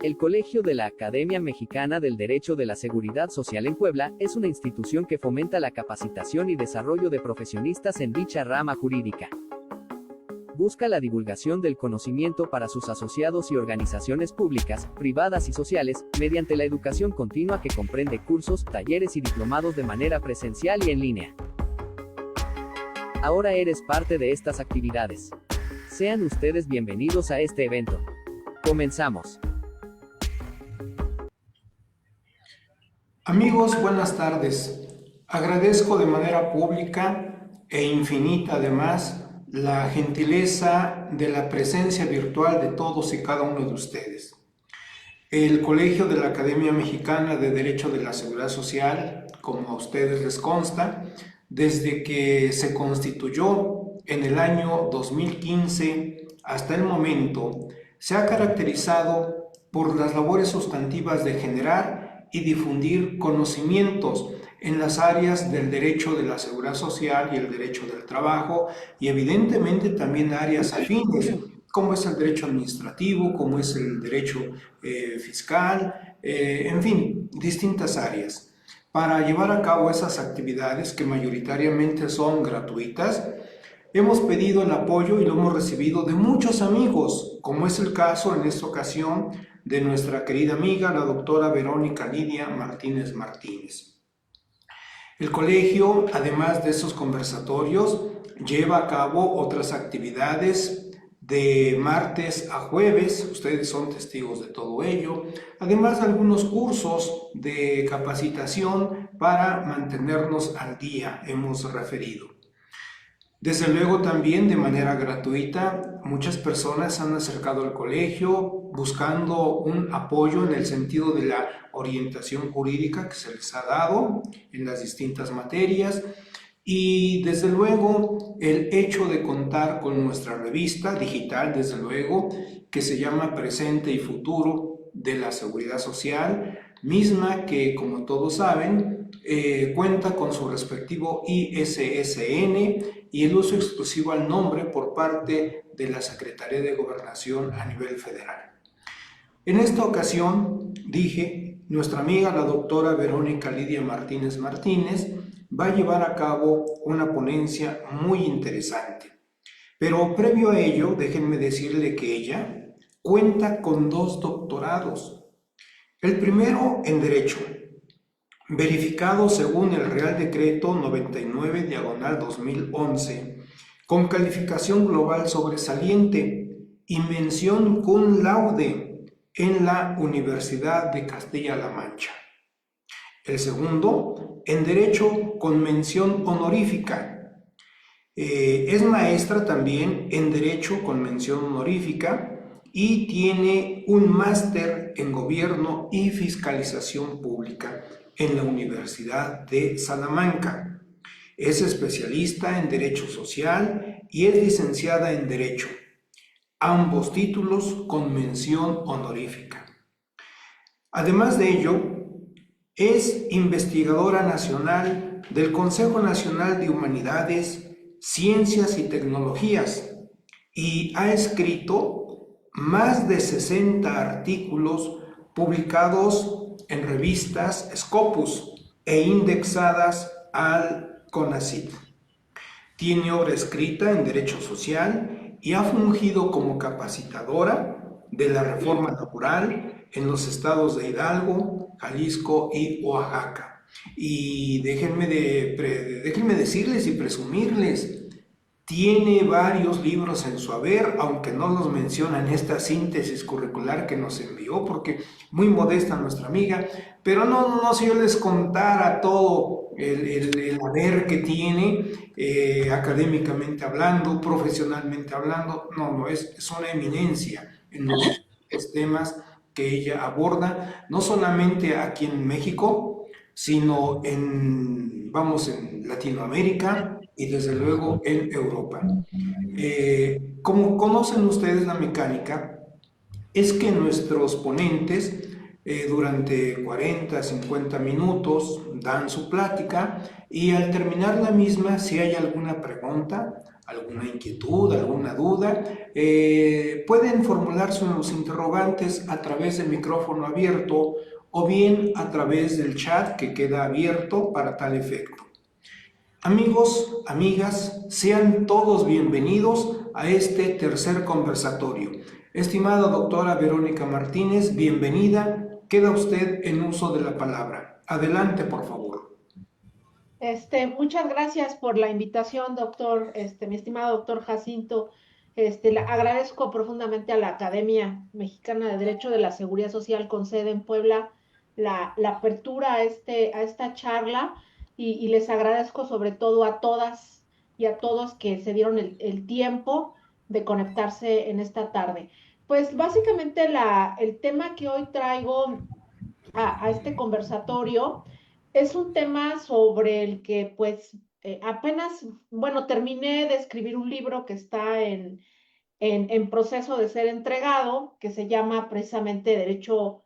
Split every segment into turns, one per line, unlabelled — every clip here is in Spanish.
El Colegio de la Academia Mexicana del Derecho de la Seguridad Social en Puebla es una institución que fomenta la capacitación y desarrollo de profesionistas en dicha rama jurídica. Busca la divulgación del conocimiento para sus asociados y organizaciones públicas, privadas y sociales, mediante la educación continua que comprende cursos, talleres y diplomados de manera presencial y en línea. Ahora eres parte de estas actividades. Sean ustedes bienvenidos a este evento. Comenzamos.
Amigos, buenas tardes. Agradezco de manera pública e infinita además la gentileza de la presencia virtual de todos y cada uno de ustedes. El Colegio de la Academia Mexicana de Derecho de la Seguridad Social, como a ustedes les consta, desde que se constituyó en el año 2015 hasta el momento, se ha caracterizado por las labores sustantivas de generar y difundir conocimientos en las áreas del derecho de la seguridad social y el derecho del trabajo, y evidentemente también áreas afines, como es el derecho administrativo, como es el derecho fiscal, en fin, distintas áreas. Para llevar a cabo esas actividades, que mayoritariamente son gratuitas, hemos pedido el apoyo y lo hemos recibido de muchos amigos, como es el caso en esta ocasión de nuestra querida amiga, la doctora Verónica Lidia Martínez Martínez. El colegio, además de esos conversatorios, lleva a cabo otras actividades de martes a jueves, ustedes son testigos de todo ello, además de algunos cursos de capacitación para mantenernos al día, hemos referido. Desde luego también de manera gratuita, muchas personas han acercado al colegio buscando un apoyo en el sentido de la orientación jurídica que se les ha dado en las distintas materias, y desde luego el hecho de contar con nuestra revista digital, desde luego, que se llama Presente y Futuro de la Seguridad Social, misma que, como todos saben, cuenta con su respectivo ISSN y el uso exclusivo al nombre por parte de la Secretaría de Gobernación a nivel federal. En esta ocasión, dije, nuestra amiga la doctora Verónica Lidia Martínez Martínez va a llevar a cabo una ponencia muy interesante. Pero previo a ello, déjenme decirle que ella cuenta con 2 doctorados. El primero en Derecho, verificado según el Real Decreto 99/2011, con calificación global sobresaliente y mención cum laude en la Universidad de Castilla-La Mancha. El segundo, en Derecho con mención honorífica. Es maestra también en Derecho con mención honorífica y tiene un máster en Gobierno y Fiscalización Pública en la Universidad de Salamanca. Es especialista en Derecho Social y es licenciada en Derecho, ambos títulos con mención honorífica. Además de ello, es investigadora nacional del Consejo Nacional de Humanidades, Ciencias y Tecnologías y ha escrito más de 60 artículos publicados en revistas Scopus e indexadas al CONACYT. Tiene obra escrita en Derecho Social y ha fungido como capacitadora de la reforma laboral en los estados de Hidalgo, Jalisco y Oaxaca. Y déjenme decirles y presumirles, tiene varios libros en su haber, aunque no los menciona en esta síntesis curricular que nos envió, porque muy modesta nuestra amiga, pero no si yo les contara todo el haber que tiene, académicamente hablando, profesionalmente hablando, es una eminencia en los temas que ella aborda, no solamente aquí en México, sino en Latinoamérica y desde luego en Europa. Como conocen ustedes la mecánica, es que nuestros ponentes durante 40, 50 minutos dan su plática y al terminar la misma, si hay alguna pregunta, alguna inquietud, alguna duda, pueden formular sus interrogantes a través del micrófono abierto o bien a través del chat que queda abierto para tal efecto. Amigos, amigas, sean todos bienvenidos a este tercer conversatorio. Estimada doctora Verónica Martínez, bienvenida. Queda usted en uso de la palabra. Adelante, por favor.
Muchas gracias por la invitación, doctor, mi estimado doctor Jacinto. Le agradezco profundamente a la Academia Mexicana de Derecho de la Seguridad Social con sede en Puebla la apertura a esta charla y les agradezco sobre todo a todas y a todos que se dieron el tiempo de conectarse en esta tarde. Pues básicamente el tema que hoy traigo a este conversatorio es un tema sobre el que pues apenas, bueno, terminé de escribir un libro que está en proceso de ser entregado, que se llama precisamente Derecho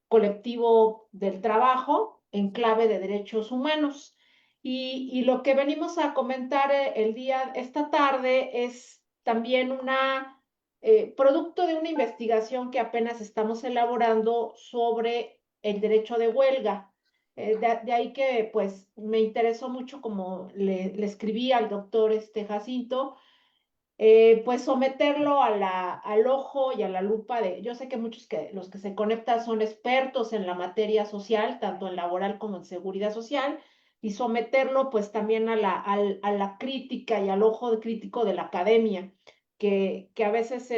Colectivo del Trabajo en clave de derechos humanos. Y lo que venimos a comentar esta tarde es también producto de una investigación que apenas estamos elaborando sobre el derecho de huelga. De ahí que pues me interesó mucho, como le escribí al doctor Jacinto, pues someterlo al ojo y a la lupa yo sé que muchos los que se conectan son expertos en la materia social, tanto en laboral como en seguridad social, y someterlo pues también a la crítica y al ojo crítico de la academia, que a veces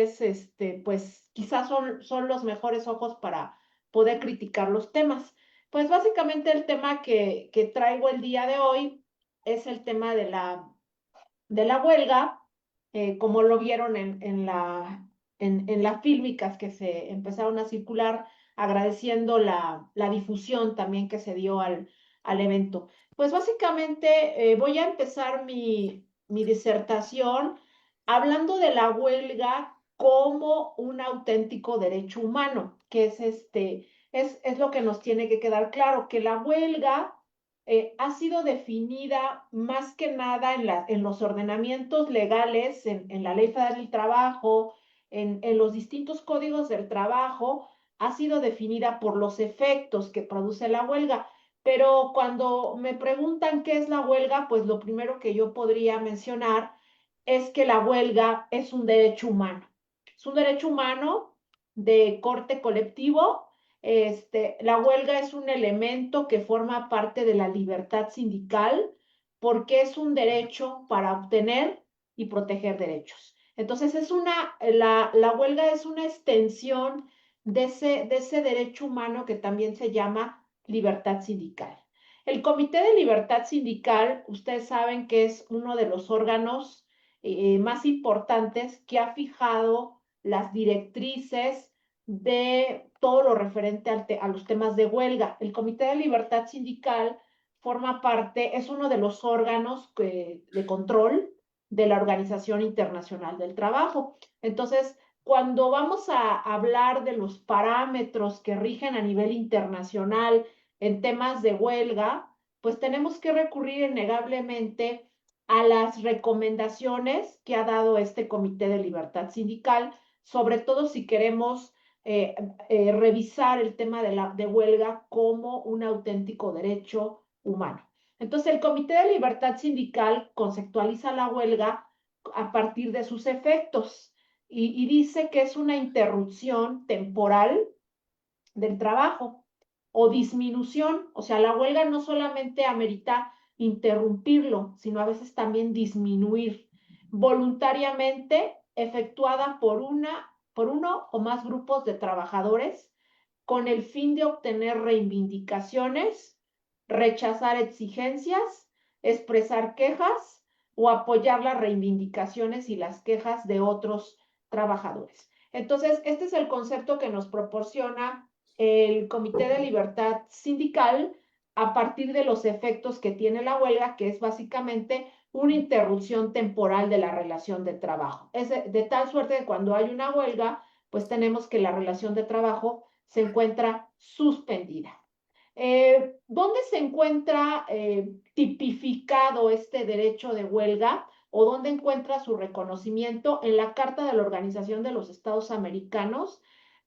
pues quizás son los mejores ojos para poder criticar los temas. Pues básicamente el tema que traigo el día de hoy es el tema de la huelga, como lo vieron en las fílmicas que se empezaron a circular, agradeciendo la difusión también que se dio al evento. Pues básicamente voy a empezar mi disertación hablando de la huelga como un auténtico derecho humano, que es lo que nos tiene que quedar claro, que la huelga ha sido definida más que nada en los ordenamientos legales, en la Ley Federal del Trabajo, en los distintos códigos del trabajo, ha sido definida por los efectos que produce la huelga. Pero cuando me preguntan qué es la huelga, pues lo primero que yo podría mencionar es que la huelga es un derecho humano. Es un derecho humano de corte colectivo. La huelga es un elemento que forma parte de la libertad sindical porque es un derecho para obtener y proteger derechos. Entonces, la huelga es una extensión de ese derecho humano que también se llama libertad sindical. El Comité de Libertad Sindical, ustedes saben que es uno de los órganos más importantes que ha fijado las directrices de todo lo referente a los temas de huelga. El Comité de Libertad Sindical forma parte, es uno de los órganos de control de la Organización Internacional del Trabajo. Entonces, cuando vamos a hablar de los parámetros que rigen a nivel internacional en temas de huelga, pues tenemos que recurrir innegablemente a las recomendaciones que ha dado este Comité de Libertad Sindical, sobre todo si queremos revisar el tema de huelga como un auténtico derecho humano. Entonces, el Comité de Libertad Sindical conceptualiza la huelga a partir de sus efectos y dice que es una interrupción temporal del trabajo o disminución. O sea, la huelga no solamente amerita interrumpirlo, sino a veces también disminuir voluntariamente, efectuada por uno o más grupos de trabajadores con el fin de obtener reivindicaciones, rechazar exigencias, expresar quejas o apoyar las reivindicaciones y las quejas de otros trabajadores. Entonces, este es el concepto que nos proporciona el Comité de Libertad Sindical a partir de los efectos que tiene la huelga, que es básicamente una interrupción temporal de la relación de trabajo. Es de tal suerte que cuando hay una huelga, pues tenemos que la relación de trabajo se encuentra suspendida. ¿Dónde se encuentra tipificado este derecho de huelga o dónde encuentra su reconocimiento en la Carta de la Organización de los Estados Americanos,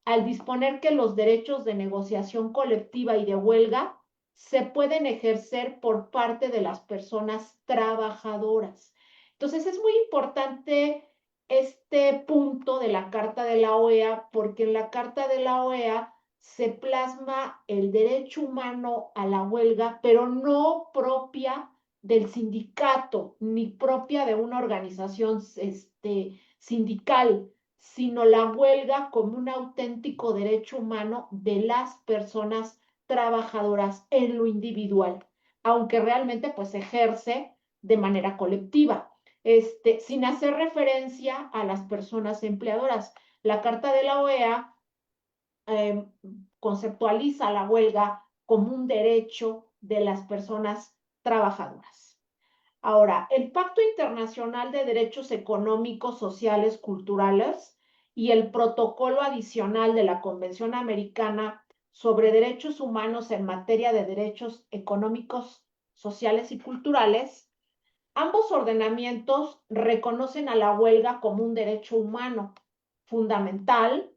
al disponer que los derechos de negociación colectiva y de huelga se pueden ejercer por parte de las personas trabajadoras. Entonces, es muy importante este punto de la Carta de la OEA, porque en la Carta de la OEA se plasma el derecho humano a la huelga, pero no propia del sindicato, ni propia de una organización sindical, sino la huelga como un auténtico derecho humano de las personas trabajadoras en lo individual, aunque realmente pues ejerce de manera colectiva, sin hacer referencia a las personas empleadoras. La Carta de la OEA conceptualiza la huelga como un derecho de las personas trabajadoras. Ahora, el Pacto Internacional de Derechos Económicos, Sociales, Culturales y el Protocolo Adicional de la Convención Americana sobre Derechos Humanos en materia de derechos económicos, sociales y culturales, ambos ordenamientos reconocen a la huelga como un derecho humano fundamental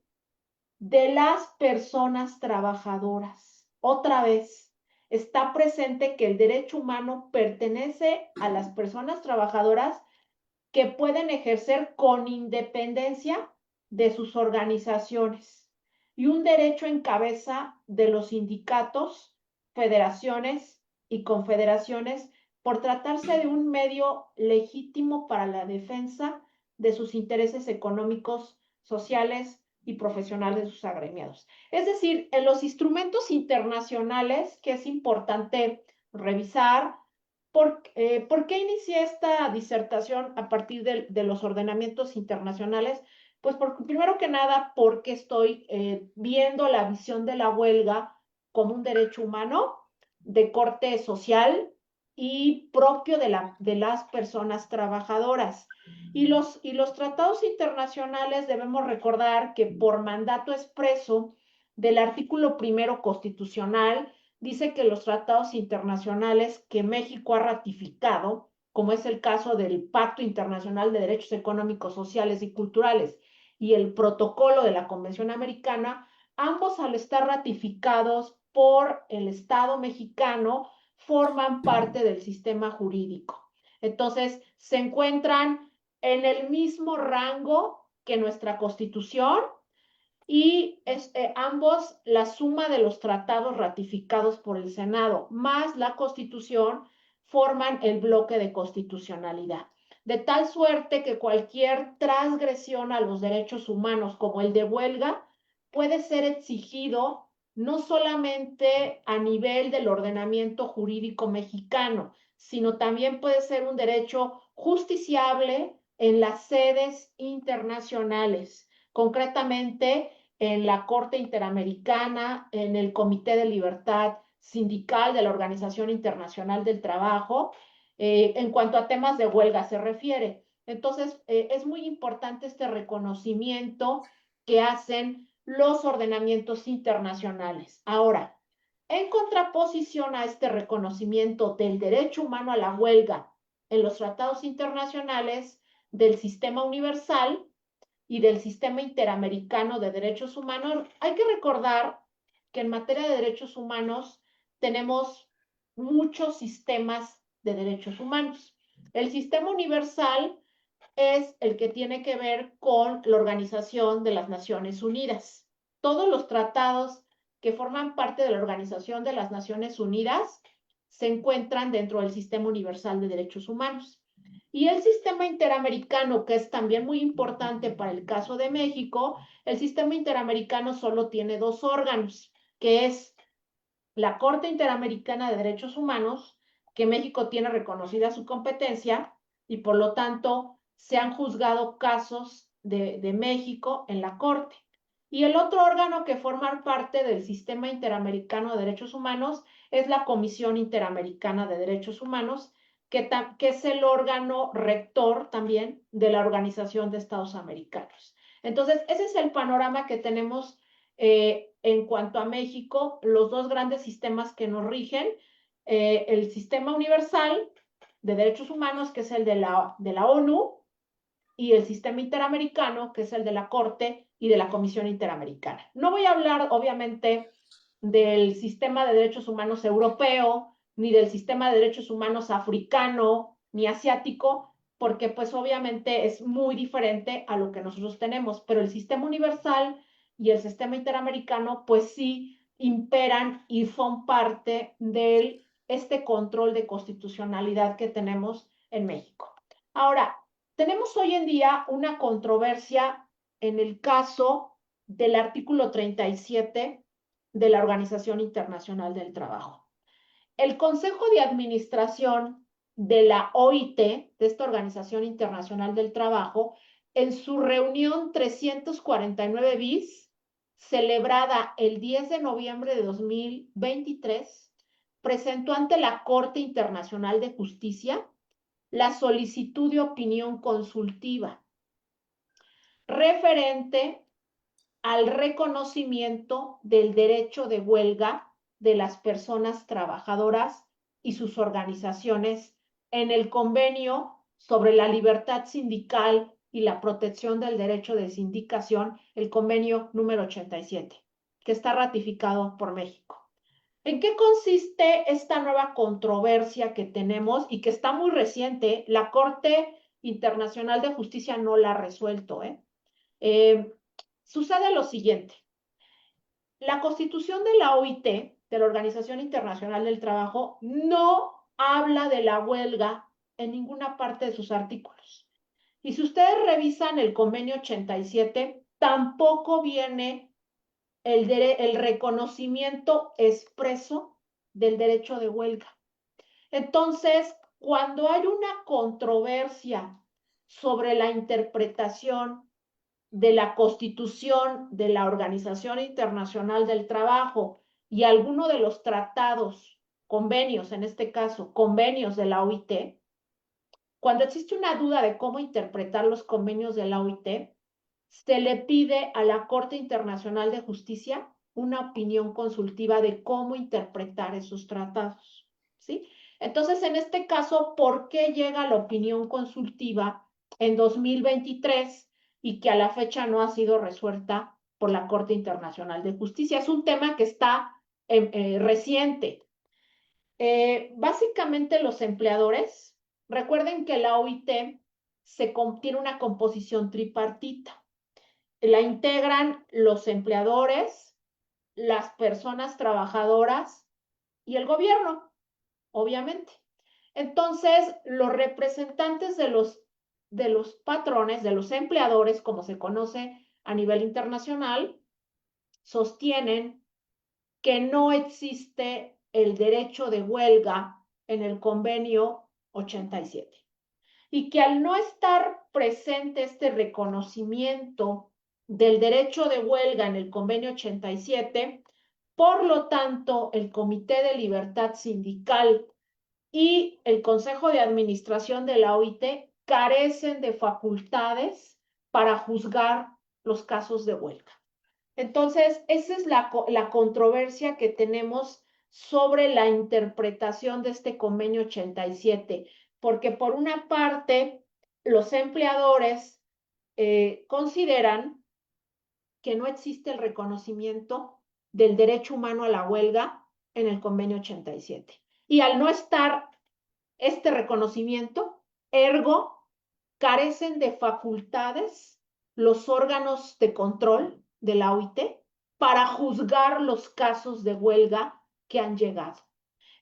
de las personas trabajadoras. Otra vez, está presente que el derecho humano pertenece a las personas trabajadoras que pueden ejercer con independencia de sus organizaciones y un derecho en cabeza de los sindicatos, federaciones y confederaciones por tratarse de un medio legítimo para la defensa de sus intereses económicos, sociales y profesionales de sus agremiados. Es decir, en los instrumentos internacionales que es importante revisar. ¿Por qué inicié esta disertación a partir de los ordenamientos internacionales? Pues primero que nada porque estoy viendo la visión de la huelga como un derecho humano de corte social y propio de las personas trabajadoras. Y los tratados internacionales debemos recordar que por mandato expreso del artículo primero constitucional dice que los tratados internacionales que México ha ratificado, como es el caso del Pacto Internacional de Derechos Económicos, Sociales y Culturales y el protocolo de la Convención Americana, ambos al estar ratificados por el Estado mexicano, forman parte del sistema jurídico. Entonces, se encuentran en el mismo rango que nuestra Constitución y ambos, la suma de los tratados ratificados por el Senado más la Constitución forman el bloque de constitucionalidad. De tal suerte que cualquier transgresión a los derechos humanos, como el de huelga, puede ser exigido no solamente a nivel del ordenamiento jurídico mexicano, sino también puede ser un derecho justiciable en las sedes internacionales, concretamente en la Corte Interamericana, en el Comité de Libertad Sindical de la Organización Internacional del Trabajo, en cuanto a temas de huelga se refiere. Entonces, es muy importante este reconocimiento que hacen los ordenamientos internacionales. Ahora, en contraposición a este reconocimiento del derecho humano a la huelga en los tratados internacionales del sistema universal y del sistema interamericano de derechos humanos, hay que recordar que en materia de derechos humanos tenemos muchos sistemas de derechos humanos. El sistema universal es el que tiene que ver con la Organización de las Naciones Unidas. Todos los tratados que forman parte de la Organización de las Naciones Unidas se encuentran dentro del Sistema Universal de Derechos Humanos. Y el sistema interamericano, que es también muy importante para el caso de México, el sistema interamericano solo tiene dos órganos, que es la Corte Interamericana de Derechos Humanos, que México tiene reconocida su competencia y por lo tanto se han juzgado casos de México en la Corte. Y el otro órgano que forma parte del Sistema Interamericano de Derechos Humanos es la Comisión Interamericana de Derechos Humanos, que es el órgano rector también de la Organización de Estados Americanos. Entonces, ese es el panorama que tenemos en cuanto a México, los dos grandes sistemas que nos rigen, el sistema universal de Derechos Humanos, que es el de la ONU, y el sistema interamericano, que es el de la Corte y de la Comisión Interamericana. No voy a hablar, obviamente, del sistema de derechos humanos europeo, ni del sistema de derechos humanos africano, ni asiático, porque pues obviamente es muy diferente a lo que nosotros tenemos, pero el sistema universal y el sistema interamericano pues sí imperan y son parte de este control de constitucionalidad que tenemos en México. Ahora, tenemos hoy en día una controversia en el caso del artículo 37 de la Organización Internacional del Trabajo. El Consejo de Administración de la OIT, de esta Organización Internacional del Trabajo, en su reunión 349 bis, celebrada el 10 de noviembre de 2023, presentó ante la Corte Internacional de Justicia la solicitud de opinión consultiva referente al reconocimiento del derecho de huelga de las personas trabajadoras y sus organizaciones en el convenio sobre la libertad sindical y la protección del derecho de sindicación, el convenio número 87, que está ratificado por México. ¿En qué consiste esta nueva controversia que tenemos y que está muy reciente? La Corte Internacional de Justicia no la ha resuelto. Sucede lo siguiente. La Constitución de la OIT, de la Organización Internacional del Trabajo, no habla de la huelga en ninguna parte de sus artículos. Y si ustedes revisan el convenio 87, tampoco viene el reconocimiento expreso del derecho de huelga. Entonces, cuando hay una controversia sobre la interpretación de la Constitución de la Organización Internacional del Trabajo y alguno de los tratados, convenios, en este caso, convenios de la OIT, cuando existe una duda de cómo interpretar los convenios de la OIT, se le pide a la Corte Internacional de Justicia una opinión consultiva de cómo interpretar esos tratados, ¿sí? Entonces, en este caso, ¿por qué llega la opinión consultiva en 2023 y que a la fecha no ha sido resuelta por la Corte Internacional de Justicia? Es un tema que está reciente. Básicamente los empleadores, recuerden que la OIT tiene una composición tripartita. La integran los empleadores, las personas trabajadoras y el gobierno, obviamente. Entonces, los representantes de los patrones, de los empleadores, como se conoce a nivel internacional, sostienen que no existe el derecho de huelga en el convenio 87 y que al no estar presente este reconocimiento del derecho de huelga en el convenio 87, por lo tanto, el Comité de Libertad Sindical y el Consejo de Administración de la OIT carecen de facultades para juzgar los casos de huelga. Entonces, esa es la controversia que tenemos sobre la interpretación de este convenio 87, porque por una parte, los empleadores consideran que no existe el reconocimiento del derecho humano a la huelga en el convenio 87. Y al no estar este reconocimiento, ergo, carecen de facultades los órganos de control de la OIT para juzgar los casos de huelga que han llegado.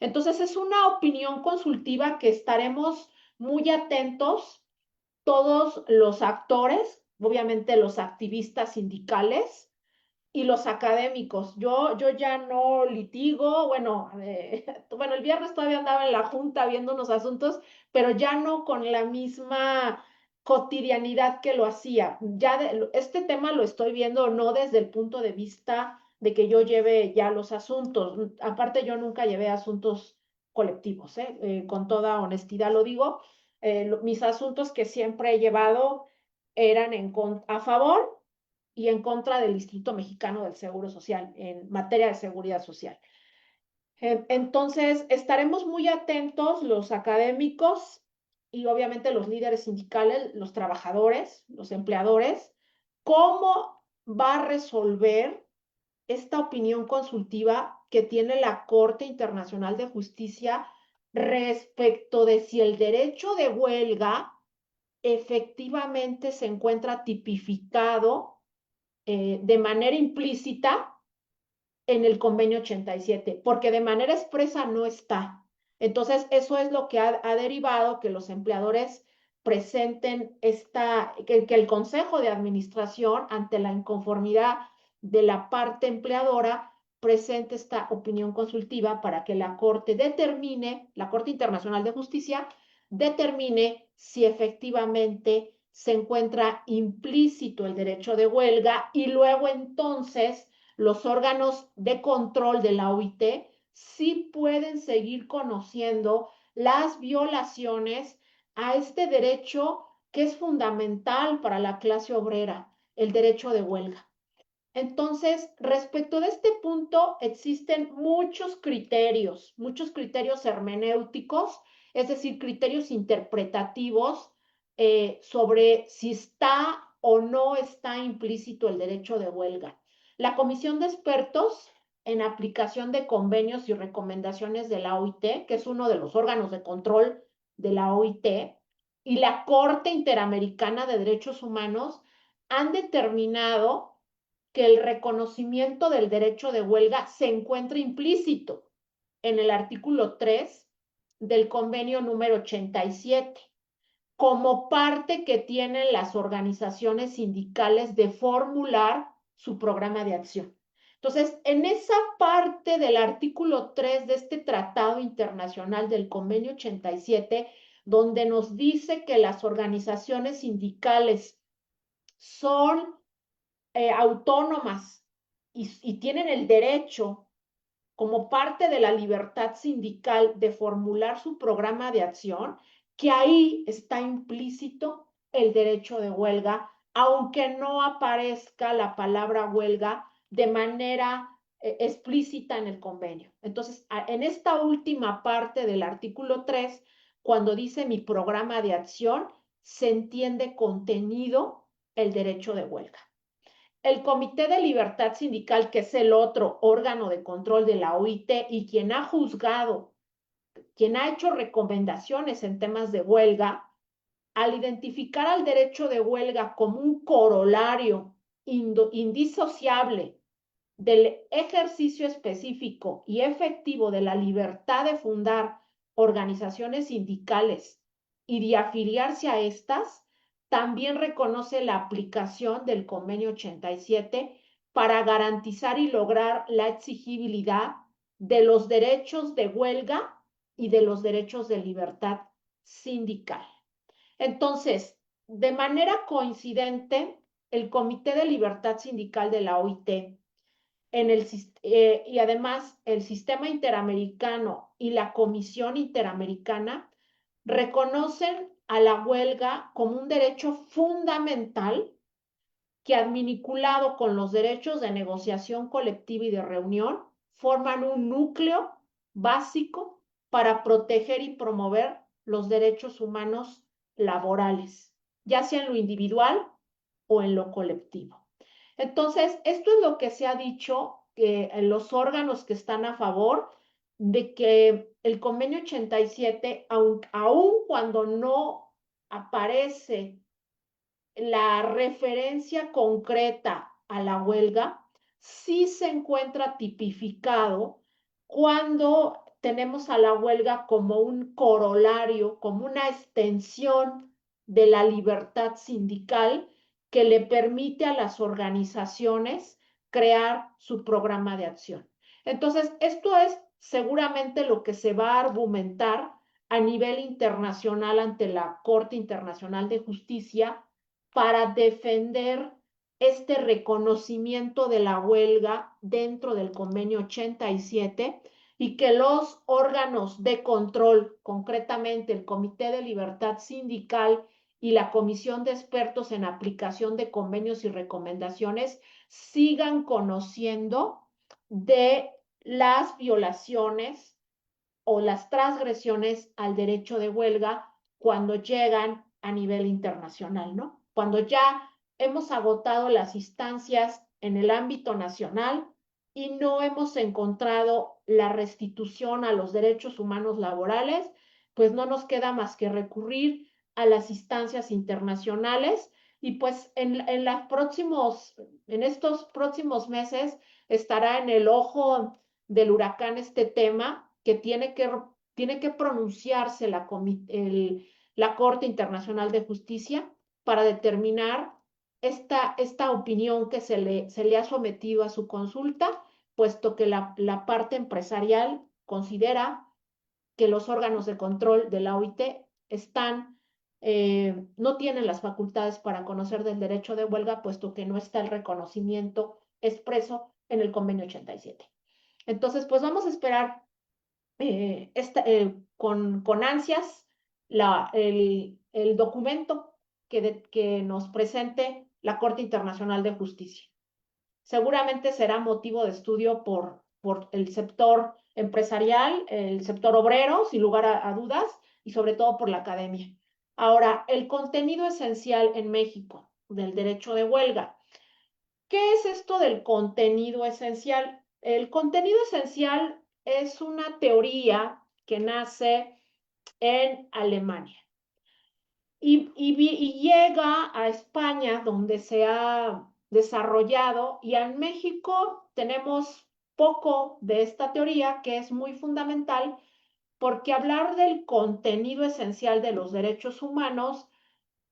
Entonces, es una opinión consultiva que estaremos muy atentos todos los actores, obviamente los activistas sindicales y los académicos. Yo ya no litigo, bueno, bueno, el viernes todavía andaba en la junta viendo unos asuntos, pero ya no con la misma cotidianidad que lo hacía. Este tema lo estoy viendo no desde el punto de vista de que yo lleve ya los asuntos. Aparte, yo nunca llevé asuntos colectivos, con toda honestidad lo digo. Mis asuntos que siempre he llevado eran a favor y en contra del Instituto Mexicano del Seguro Social en materia de seguridad social. Entonces, estaremos muy atentos los académicos y obviamente los líderes sindicales, los trabajadores, los empleadores, cómo va a resolver esta opinión consultiva que tiene la Corte Internacional de Justicia respecto de si el derecho de huelga efectivamente se encuentra tipificado de manera implícita en el convenio 87, porque de manera expresa no está. Entonces, eso es lo que ha derivado que los empleadores presenten que el Consejo de Administración, ante la inconformidad de la parte empleadora, presente esta opinión consultiva para que la Corte determine, la Corte Internacional de Justicia, determine si efectivamente se encuentra implícito el derecho de huelga y luego entonces los órganos de control de la OIT sí pueden seguir conociendo las violaciones a este derecho que es fundamental para la clase obrera, el derecho de huelga. Entonces, respecto de este punto, existen muchos criterios hermenéuticos, es decir, criterios interpretativos sobre si está o no está implícito el derecho de huelga. La Comisión de Expertos en Aplicación de Convenios y Recomendaciones de la OIT, que es uno de los órganos de control de la OIT, y la Corte Interamericana de Derechos Humanos han determinado que el reconocimiento del derecho de huelga se encuentra implícito en el artículo 3 del convenio número 87, como parte que tienen las organizaciones sindicales de formular su programa de acción. Entonces, en esa parte del artículo 3 de este Tratado Internacional del Convenio 87, donde nos dice que las organizaciones sindicales son autónomas y tienen el derecho, como parte de la libertad sindical, de formular su programa de acción, que ahí está implícito el derecho de huelga, aunque no aparezca la palabra huelga de manera explícita en el convenio. Entonces, en esta última parte del artículo 3, cuando dice mi programa de acción, se entiende contenido el derecho de huelga. El Comité de Libertad Sindical, que es el otro órgano de control de la OIT y quien ha juzgado, quien ha hecho recomendaciones en temas de huelga, al identificar al derecho de huelga como un corolario indisociable del ejercicio específico y efectivo de la libertad de fundar organizaciones sindicales y de afiliarse a estas, también reconoce la aplicación del Convenio 87 para garantizar y lograr la exigibilidad de los derechos de huelga y de los derechos de libertad sindical. Entonces, de manera coincidente, el Comité de Libertad Sindical de la OIT y además el Sistema Interamericano y la Comisión Interamericana reconocen a la huelga como un derecho fundamental que, advinculado con los derechos de negociación colectiva y de reunión, forman un núcleo básico para proteger y promover los derechos humanos laborales, ya sea en lo individual o en lo colectivo. Entonces, esto es lo que se ha dicho en los órganos que están a favor de que el convenio 87, aun cuando no aparece la referencia concreta a la huelga, sí se encuentra tipificado cuando tenemos a la huelga como un corolario, como una extensión de la libertad sindical que le permite a las organizaciones crear su programa de acción. Entonces, esto es seguramente lo que se va a argumentar a nivel internacional ante la Corte Internacional de Justicia para defender este reconocimiento de la huelga dentro del convenio 87 y que los órganos de control, concretamente el Comité de Libertad Sindical y la Comisión de Expertos en Aplicación de Convenios y Recomendaciones, sigan conociendo de las violaciones o las transgresiones al derecho de huelga cuando llegan a nivel internacional, ¿no? Cuando ya hemos agotado las instancias en el ámbito nacional y no hemos encontrado la restitución a los derechos humanos laborales, pues no nos queda más que recurrir a las instancias internacionales y pues en estos próximos meses estará en el ojo del huracán este tema que tiene que pronunciarse la Corte Internacional de Justicia para determinar esta opinión que se le ha sometido a su consulta, puesto que la parte empresarial considera que los órganos de control de la OIT no tienen las facultades para conocer del derecho de huelga, puesto que no está el reconocimiento expreso en el convenio 87. Entonces, pues vamos a esperar con ansias el documento que nos presente la Corte Internacional de Justicia. Seguramente será motivo de estudio por el sector empresarial, el sector obrero, sin lugar a dudas, y sobre todo por la academia. Ahora, el contenido esencial en México del derecho de huelga. ¿Qué es esto del contenido esencial? El contenido esencial es una teoría que nace en Alemania y llega a España, donde se ha desarrollado, y en México tenemos poco de esta teoría, que es muy fundamental, porque hablar del contenido esencial de los derechos humanos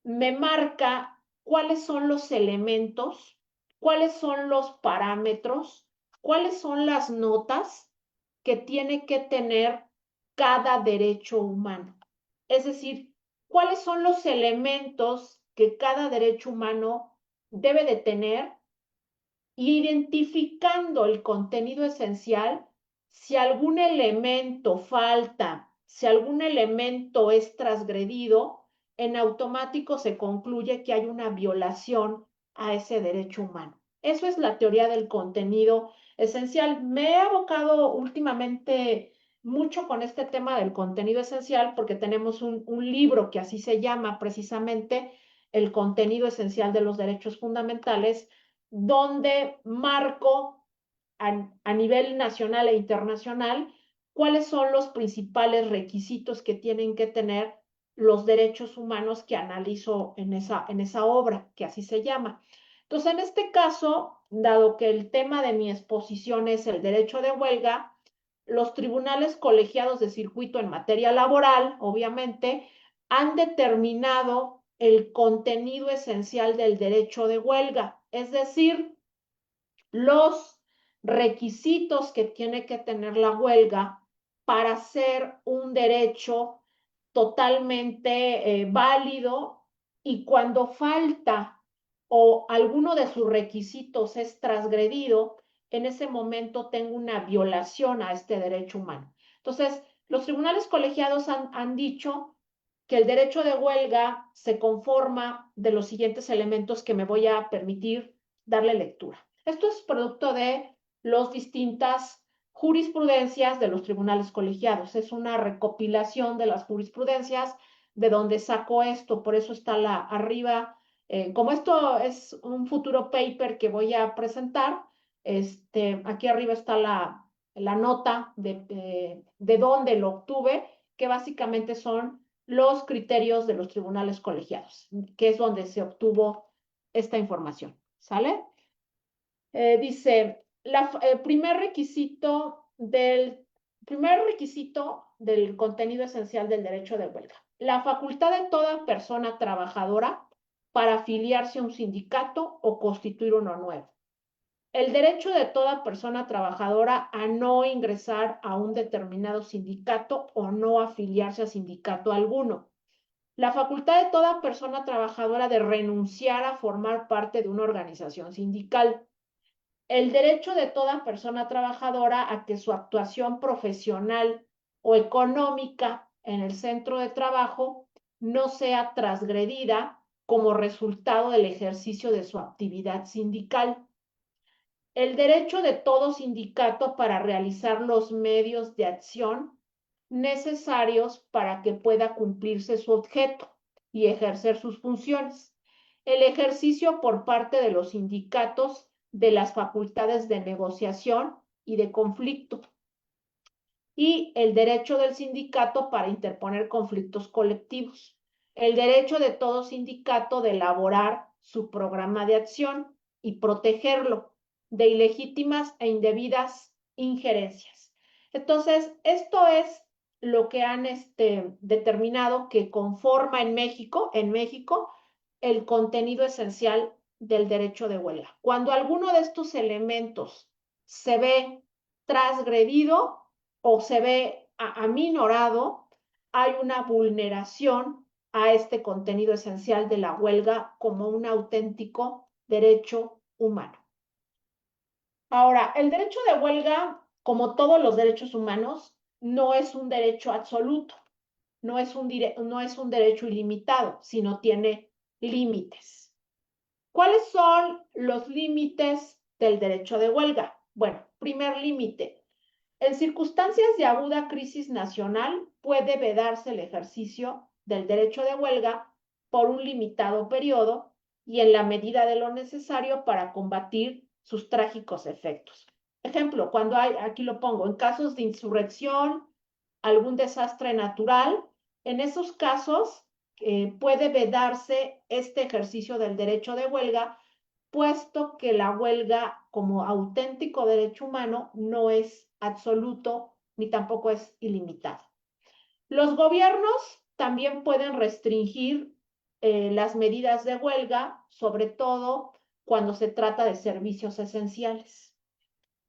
me marca cuáles son los elementos, cuáles son los parámetros, cuáles son las notas que tiene que tener cada derecho humano. Es decir, cuáles son los elementos que cada derecho humano debe de tener, identificando el contenido esencial. Si algún elemento falta, si algún elemento es transgredido, en automático se concluye que hay una violación a ese derecho humano. Eso es la teoría del contenido esencial. Me he abocado últimamente mucho con este tema del contenido esencial porque tenemos un libro que así se llama precisamente, El contenido esencial de los derechos fundamentales, donde marco a nivel nacional e internacional cuáles son los principales requisitos que tienen que tener los derechos humanos que analizo en esa obra, que así se llama. Entonces, en este caso, dado que el tema de mi exposición es el derecho de huelga, los tribunales colegiados de circuito en materia laboral, obviamente, han determinado el contenido esencial del derecho de huelga, es decir, los requisitos que tiene que tener la huelga para ser un derecho totalmente válido, y cuando falta o alguno de sus requisitos es transgredido, en ese momento tengo una violación a este derecho humano. Entonces, los tribunales colegiados han dicho que el derecho de huelga se conforma de los siguientes elementos que me voy a permitir darle lectura. Esto es producto de las distintas jurisprudencias de los tribunales colegiados. Es una recopilación de las jurisprudencias de donde saco esto, por eso está arriba. Como esto es un futuro paper que voy a presentar, aquí arriba está la nota de dónde lo obtuve, que básicamente son los criterios de los tribunales colegiados, que es donde se obtuvo esta información. ¿Sale? Dice, el primer requisito del contenido esencial del derecho de huelga: la facultad de toda persona trabajadora para afiliarse a un sindicato o constituir uno nuevo. El derecho de toda persona trabajadora a no ingresar a un determinado sindicato o no afiliarse a sindicato alguno. La facultad de toda persona trabajadora de renunciar a formar parte de una organización sindical. El derecho de toda persona trabajadora a que su actuación profesional o económica en el centro de trabajo no sea transgredida como resultado del ejercicio de su actividad sindical. el derecho de todo sindicato para realizar los medios de acción necesarios para que pueda cumplirse su objeto y ejercer sus funciones. El ejercicio por parte de los sindicatos de las facultades de negociación y de conflicto. Y el derecho del sindicato para interponer conflictos colectivos. El derecho de todo sindicato de elaborar su programa de acción y protegerlo de ilegítimas e indebidas injerencias. Entonces, esto es lo que han determinado que conforma en México, el contenido esencial del derecho de huelga. Cuando alguno de estos elementos se ve transgredido o se ve aminorado, hay una vulneración a este contenido esencial de la huelga como un auténtico derecho humano. Ahora, el derecho de huelga, como todos los derechos humanos, no es un derecho absoluto, no es un derecho ilimitado, sino tiene límites. ¿Cuáles son los límites del derecho de huelga? Bueno, primer límite. En circunstancias de aguda crisis nacional puede vedarse el ejercicio del derecho de huelga por un limitado periodo y en la medida de lo necesario para combatir sus trágicos efectos. Ejemplo, cuando hay, aquí lo pongo, en casos de insurrección, algún desastre natural, en esos casos puede vedarse este ejercicio del derecho de huelga, puesto que la huelga como auténtico derecho humano no es absoluto ni tampoco es ilimitado. Los gobiernos también pueden restringir las medidas de huelga, sobre todo cuando se trata de servicios esenciales.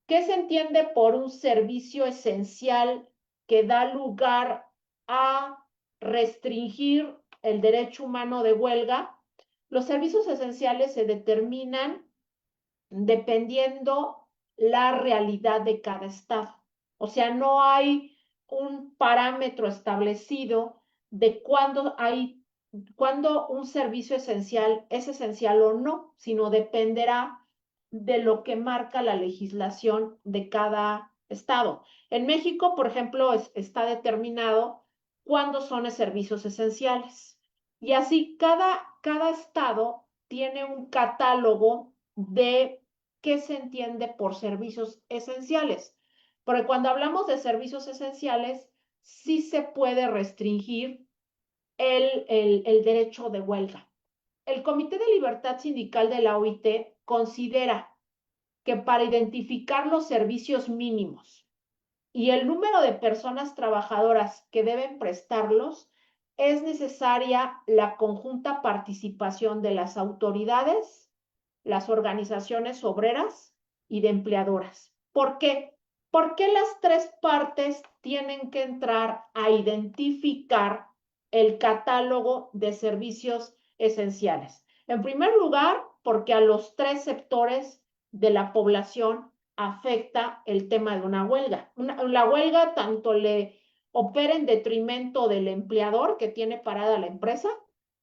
¿Qué se entiende por un servicio esencial que da lugar a restringir el derecho humano de huelga? Los servicios esenciales se determinan dependiendo la realidad de cada estado. O sea, no hay un parámetro establecido de cuándo un servicio esencial es esencial o no, sino dependerá de lo que marca la legislación de cada estado. En México, por ejemplo, está determinado cuándo son servicios esenciales. Y así cada estado tiene un catálogo de qué se entiende por servicios esenciales. Porque cuando hablamos de servicios esenciales, sí se puede restringir el derecho de huelga. El Comité de Libertad Sindical de la OIT considera que para identificar los servicios mínimos y el número de personas trabajadoras que deben prestarlos, es necesaria la conjunta participación de las autoridades, las organizaciones obreras y de empleadoras. ¿Por qué? Porque las tres partes tienen que entrar a identificar el catálogo de servicios esenciales. En primer lugar, porque a los tres sectores de la población afecta el tema de una huelga. La huelga tanto le opera en detrimento del empleador que tiene parada la empresa,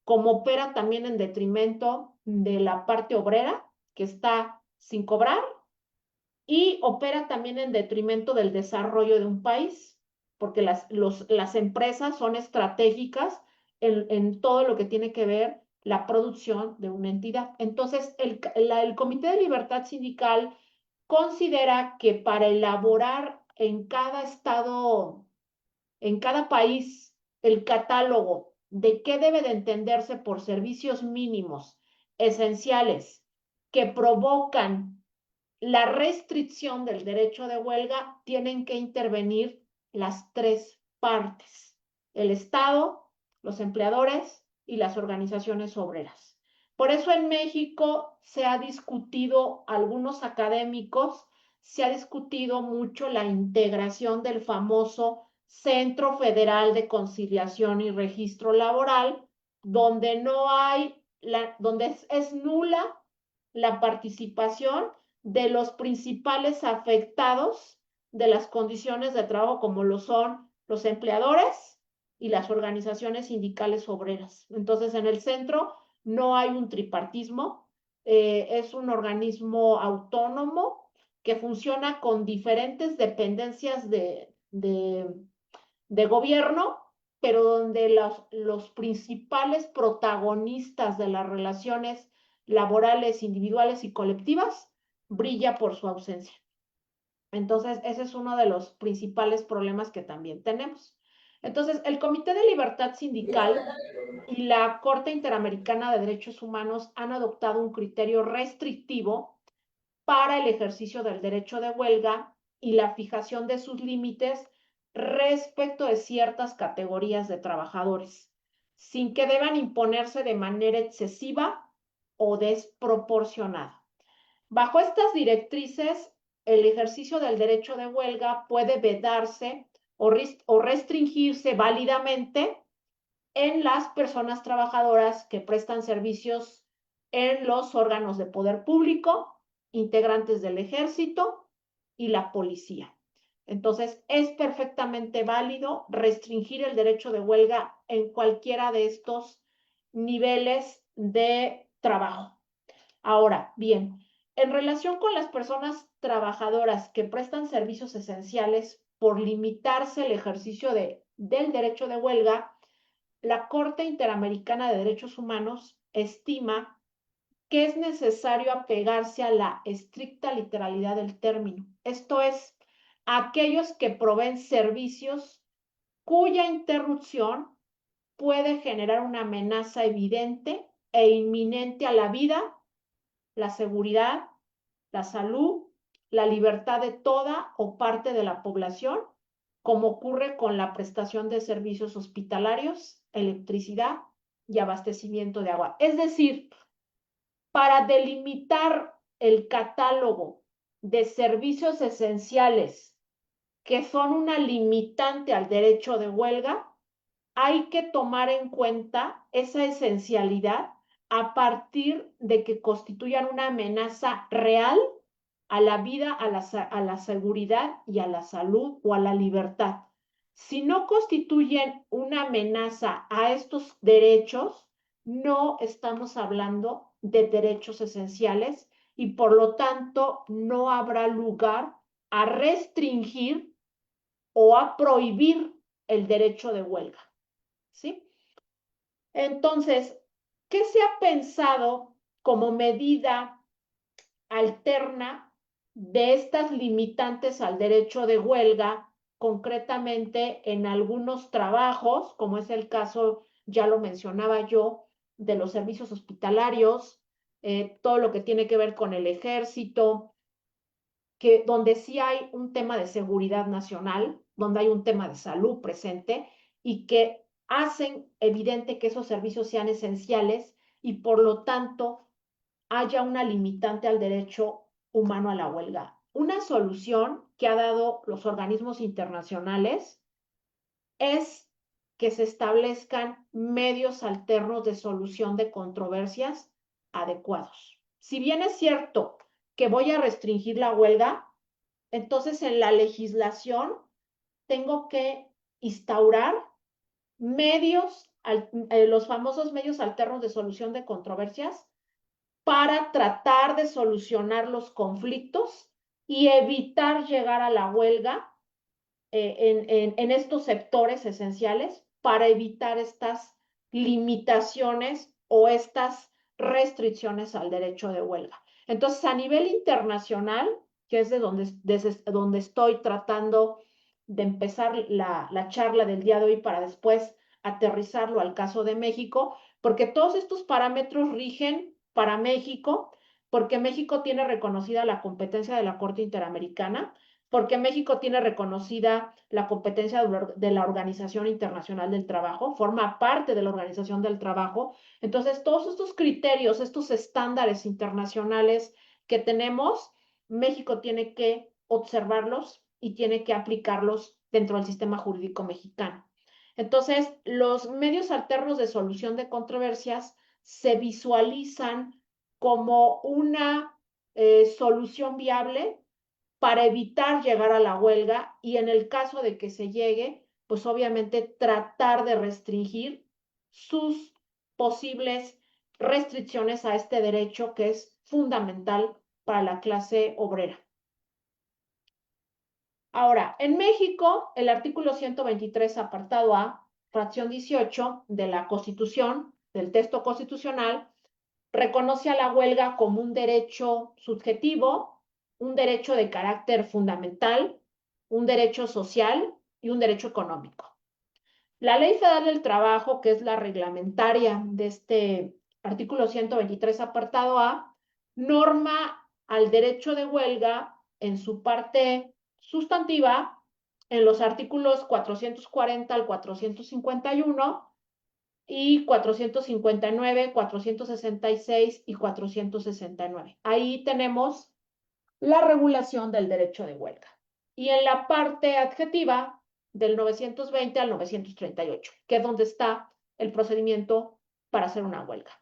como opera también en detrimento de la parte obrera que está sin cobrar y opera también en detrimento del desarrollo de un país, porque las empresas son estratégicas en todo lo que tiene que ver la producción de una entidad. Entonces, el Comité de Libertad Sindical considera que para elaborar en cada estado, en cada país, el catálogo de qué debe de entenderse por servicios mínimos esenciales que provocan la restricción del derecho de huelga, tienen que intervenir las tres partes: el Estado, los empleadores y las organizaciones obreras. Por eso en México se ha discutido, algunos académicos, se ha discutido mucho la integración del famoso Centro Federal de Conciliación y Registro Laboral, donde no hay, donde es nula la participación de los principales afectados de las condiciones de trabajo, como lo son los empleadores y las organizaciones sindicales obreras. Entonces, en el centro no hay un tripartismo, es un organismo autónomo que funciona con diferentes dependencias de gobierno, pero donde los principales protagonistas de las relaciones laborales, individuales y colectivas brilla por su ausencia. Entonces, ese es uno de los principales problemas que también tenemos. Entonces, el Comité de Libertad Sindical y la Corte Interamericana de Derechos Humanos han adoptado un criterio restrictivo para el ejercicio del derecho de huelga y la fijación de sus límites respecto de ciertas categorías de trabajadores, sin que deban imponerse de manera excesiva o desproporcionada. Bajo estas directrices, el ejercicio del derecho de huelga puede vedarse o restringirse válidamente en las personas trabajadoras que prestan servicios en los órganos de poder público, integrantes del ejército y la policía. Entonces, es perfectamente válido restringir el derecho de huelga en cualquiera de estos niveles de trabajo. Ahora, bien, en relación con las personas trabajadoras que prestan servicios esenciales, por limitarse el ejercicio del derecho de huelga, la Corte Interamericana de Derechos Humanos estima que es necesario apegarse a la estricta literalidad del término. Esto es, aquellos que proveen servicios cuya interrupción puede generar una amenaza evidente e inminente a la vida, la seguridad, la salud, la libertad de toda o parte de la población, como ocurre con la prestación de servicios hospitalarios, electricidad y abastecimiento de agua. Es decir, para delimitar el catálogo de servicios esenciales que son una limitante al derecho de huelga, hay que tomar en cuenta esa esencialidad a partir de que constituyan una amenaza real a la vida, a la seguridad y a la salud o a la libertad. Si no constituyen una amenaza a estos derechos, no estamos hablando de derechos esenciales y por lo tanto no habrá lugar a restringir o a prohibir el derecho de huelga. ¿Sí? Entonces, ¿qué se ha pensado como medida alterna de estas limitantes al derecho de huelga, concretamente en algunos trabajos, como es el caso, ya lo mencionaba yo, de los servicios hospitalarios, todo lo que tiene que ver con el ejército, donde sí hay un tema de seguridad nacional, donde hay un tema de salud presente y que hacen evidente que esos servicios sean esenciales y por lo tanto haya una limitante al derecho humano a la huelga. Una solución que ha dado los organismos internacionales es que se establezcan medios alternos de solución de controversias adecuados. Si bien es cierto que voy a restringir la huelga, entonces en la legislación tengo que instaurar medios, los famosos medios alternos de solución de controversias para tratar de solucionar los conflictos y evitar llegar a la huelga en estos sectores esenciales para evitar estas limitaciones o estas restricciones al derecho de huelga. Entonces, a nivel internacional, que es desde donde estoy tratando de empezar la charla del día de hoy para después aterrizarlo al caso de México, porque todos estos parámetros rigen para México, porque México tiene reconocida la competencia de la Corte Interamericana, porque México tiene reconocida la competencia de la Organización Internacional del Trabajo, forma parte de la Organización del Trabajo. Entonces, todos estos criterios, estos estándares internacionales que tenemos, México tiene que observarlos y tiene que aplicarlos dentro del sistema jurídico mexicano. Entonces, los medios alternos de solución de controversias se visualizan como una solución viable para evitar llegar a la huelga y en el caso de que se llegue, pues obviamente tratar de restringir sus posibles restricciones a este derecho que es fundamental para la clase obrera. Ahora, en México, el artículo 123, apartado A, fracción 18 de la Constitución, del texto constitucional, reconoce a la huelga como un derecho subjetivo, un derecho de carácter fundamental, un derecho social y un derecho económico. La Ley Federal del Trabajo, que es la reglamentaria de este artículo 123, apartado A, norma al derecho de huelga en su parte sustantiva en los artículos 440 al 451 y 459, 466 y 469. Ahí tenemos la regulación del derecho de huelga. Y en la parte adjetiva, del 920 al 938, que es donde está el procedimiento para hacer una huelga.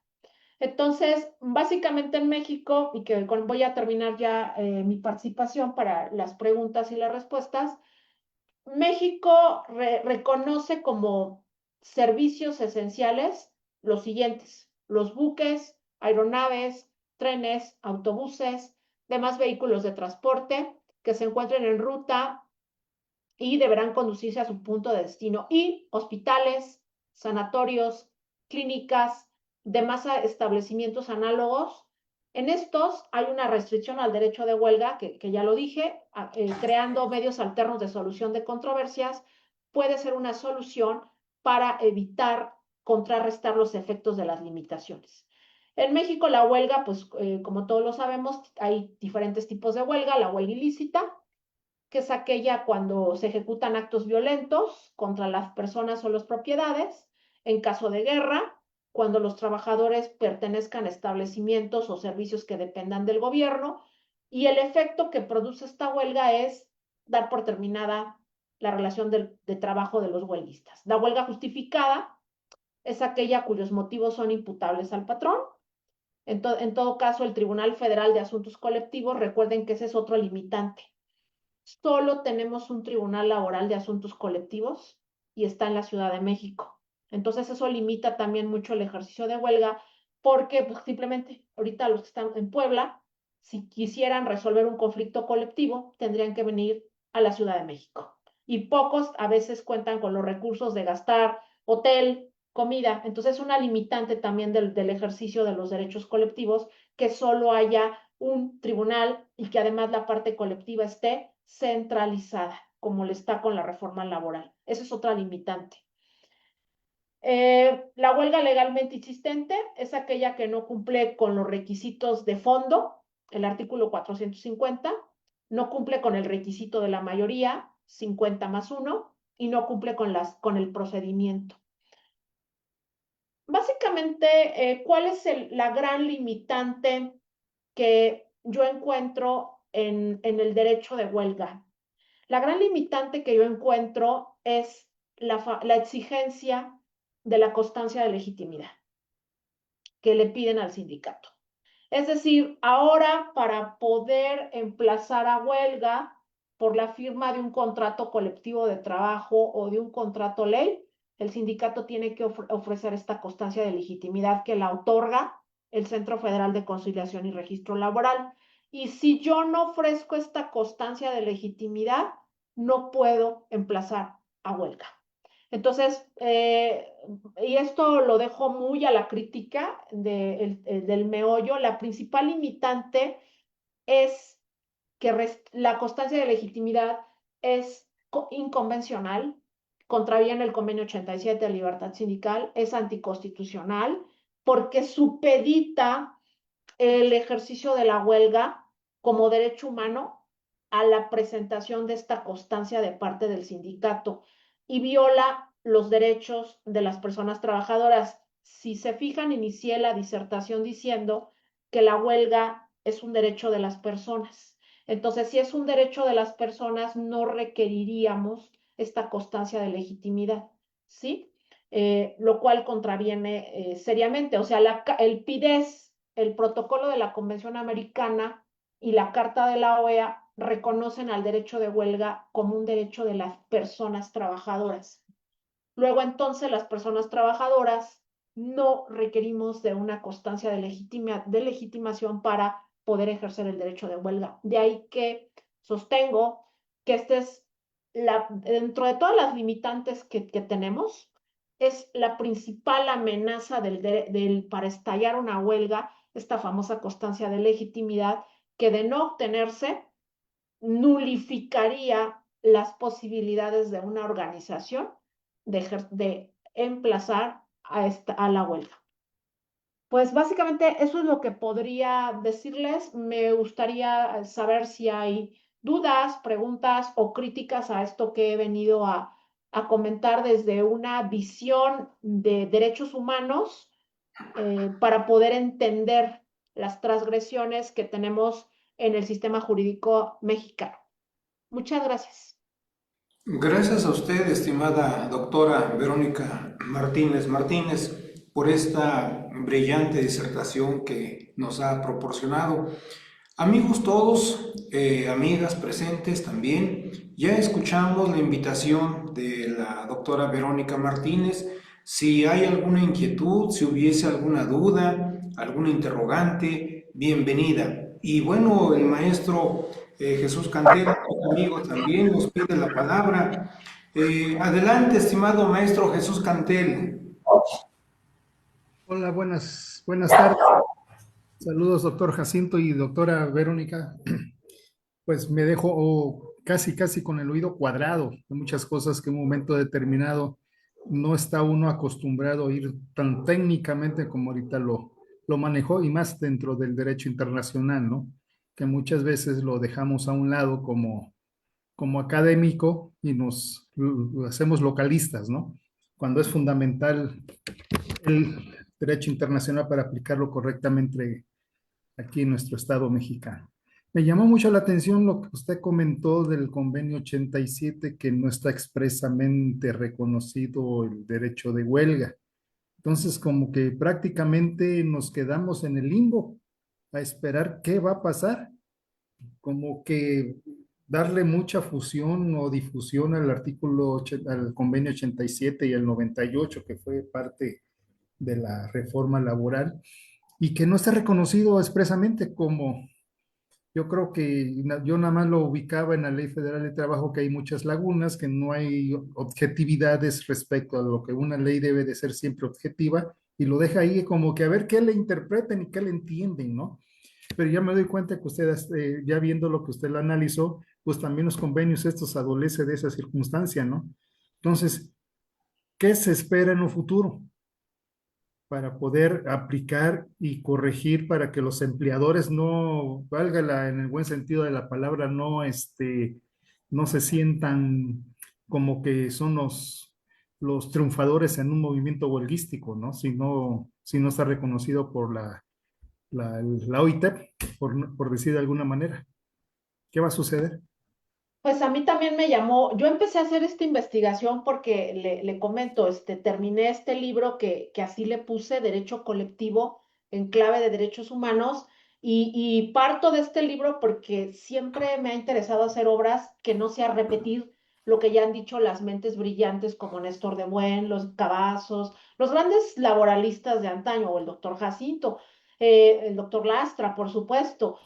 Entonces, básicamente en México, y que voy a terminar ya mi participación para las preguntas y las respuestas, México reconoce como servicios esenciales los siguientes: los buques, aeronaves, trenes, autobuses, demás vehículos de transporte que se encuentren en ruta y deberán conducirse a su punto de destino, y hospitales, sanatorios, clínicas, demás establecimientos análogos. En estos hay una restricción al derecho de huelga, que ya lo dije, creando medios alternos de solución de controversias puede ser una solución para evitar contrarrestar los efectos de las limitaciones. En México la huelga, pues como todos lo sabemos, hay diferentes tipos de huelga: la huelga ilícita, que es aquella cuando se ejecutan actos violentos contra las personas o las propiedades; en caso de guerra, cuando los trabajadores pertenezcan a establecimientos o servicios que dependan del gobierno, y el efecto que produce esta huelga es dar por terminada la relación de trabajo de los huelguistas. La huelga justificada es aquella cuyos motivos son imputables al patrón. En todo caso, el Tribunal Federal de Asuntos Colectivos, recuerden que ese es otro limitante. Solo tenemos un Tribunal Laboral de Asuntos Colectivos y está en la Ciudad de México. Entonces eso limita también mucho el ejercicio de huelga, porque pues, simplemente ahorita los que están en Puebla, si quisieran resolver un conflicto colectivo, tendrían que venir a la Ciudad de México. Y pocos a veces cuentan con los recursos de gastar hotel, comida. Entonces es una limitante también del ejercicio de los derechos colectivos, que solo haya un tribunal y que además la parte colectiva esté centralizada, como le está con la reforma laboral. Esa es otra limitante. La huelga legalmente existente es aquella que no cumple con los requisitos de fondo, el artículo 450, no cumple con el requisito de la mayoría, 50+1, y no cumple con el procedimiento. Básicamente, ¿cuál es la gran limitante que yo encuentro en el derecho de huelga? La gran limitante que yo encuentro es la exigencia de la constancia de legitimidad que le piden al sindicato. Es decir, ahora, para poder emplazar a huelga por la firma de un contrato colectivo de trabajo o de un contrato ley, el sindicato tiene que ofrecer esta constancia de legitimidad, que la otorga el Centro Federal de Conciliación y Registro Laboral. Y si yo no ofrezco esta constancia de legitimidad, no puedo emplazar a huelga. Entonces, y esto lo dejo muy a la crítica del meollo. La principal limitante es que la constancia de legitimidad es inconvencional, contraviene el convenio 87 de libertad sindical, es anticonstitucional, porque supedita el ejercicio de la huelga como derecho humano a la presentación de esta constancia de parte del sindicato, y viola los derechos de las personas trabajadoras. Si se fijan, inicié la disertación diciendo que la huelga es un derecho de las personas. Entonces, si es un derecho de las personas, no requeriríamos esta constancia de legitimidad, ¿sí? Lo cual contraviene seriamente. O sea, el PIDES, el protocolo de la Convención Americana y la Carta de la OEA reconocen al derecho de huelga como un derecho de las personas trabajadoras. Luego, entonces, las personas trabajadoras no requerimos de una constancia de legitimación para poder ejercer el derecho de huelga. De ahí que sostengo que este es dentro de todas las limitantes que tenemos, es la principal amenaza para estallar una huelga, esta famosa constancia de legitimidad, que de no obtenerse, nulificaría las posibilidades de una organización de emplazar a la huelga. Pues básicamente eso es lo que podría decirles. Me gustaría saber si hay dudas, preguntas o críticas a esto que he venido a comentar desde una visión de derechos humanos, para poder entender las transgresiones que tenemos en el sistema jurídico mexicano. Muchas gracias.
Gracias a usted, estimada doctora Verónica Martínez Martínez, por esta brillante disertación que nos ha proporcionado. Amigos todos, amigas presentes también, ya escuchamos la invitación de la doctora Verónica Martínez. Si hay alguna inquietud, si hubiese alguna duda, alguna interrogante, bienvenida. Y bueno, el maestro Jesús Cantel, amigo, también nos pide la palabra. Adelante, estimado maestro Jesús Cantel.
Hola, buenas tardes. Saludos, doctor Jacinto y doctora Verónica. Pues me dejo casi con el oído cuadrado de muchas cosas que en un momento determinado no está uno acostumbrado a ir tan técnicamente como ahorita lo manejó, y más dentro del derecho internacional, ¿no? Que muchas veces lo dejamos a un lado como académico y lo hacemos localistas, ¿no? Cuando es fundamental el derecho internacional para aplicarlo correctamente aquí en nuestro estado mexicano. Me llamó mucho la atención lo que usted comentó del convenio 87, que no está expresamente reconocido el derecho de huelga. Entonces, como que prácticamente nos quedamos en el limbo a esperar qué va a pasar, como que darle mucha fusión o difusión al convenio 87 y el 98, que fue parte de la reforma laboral, y que no está reconocido expresamente como, yo creo que yo nada más lo ubicaba en la Ley Federal de Trabajo, que hay muchas lagunas, que no hay objetividades respecto a lo que una ley debe de ser siempre objetiva, y lo deja ahí como que a ver qué le interpreten y qué le entienden, ¿no? Pero ya me doy cuenta que usted, ya viendo lo que usted lo analizó, pues también los convenios estos adolece de esa circunstancia, ¿no? Entonces, ¿qué se espera en un futuro para poder aplicar y corregir para que los empleadores no, en el buen sentido de la palabra, no se sientan como que son los triunfadores en un movimiento huelguístico, ¿no? Si no está reconocido por la OIT, por decir de alguna manera. ¿Qué va a suceder?
Pues a mí también me llamó, yo empecé a hacer esta investigación porque le comento, terminé este libro que así le puse, Derecho Colectivo en clave de derechos humanos, y parto de este libro porque siempre me ha interesado hacer obras que no sea repetir lo que ya han dicho las mentes brillantes como Néstor de Buen, los Cavazos, los grandes laboralistas de antaño, o el doctor Jacinto, el doctor Lastra, por supuesto,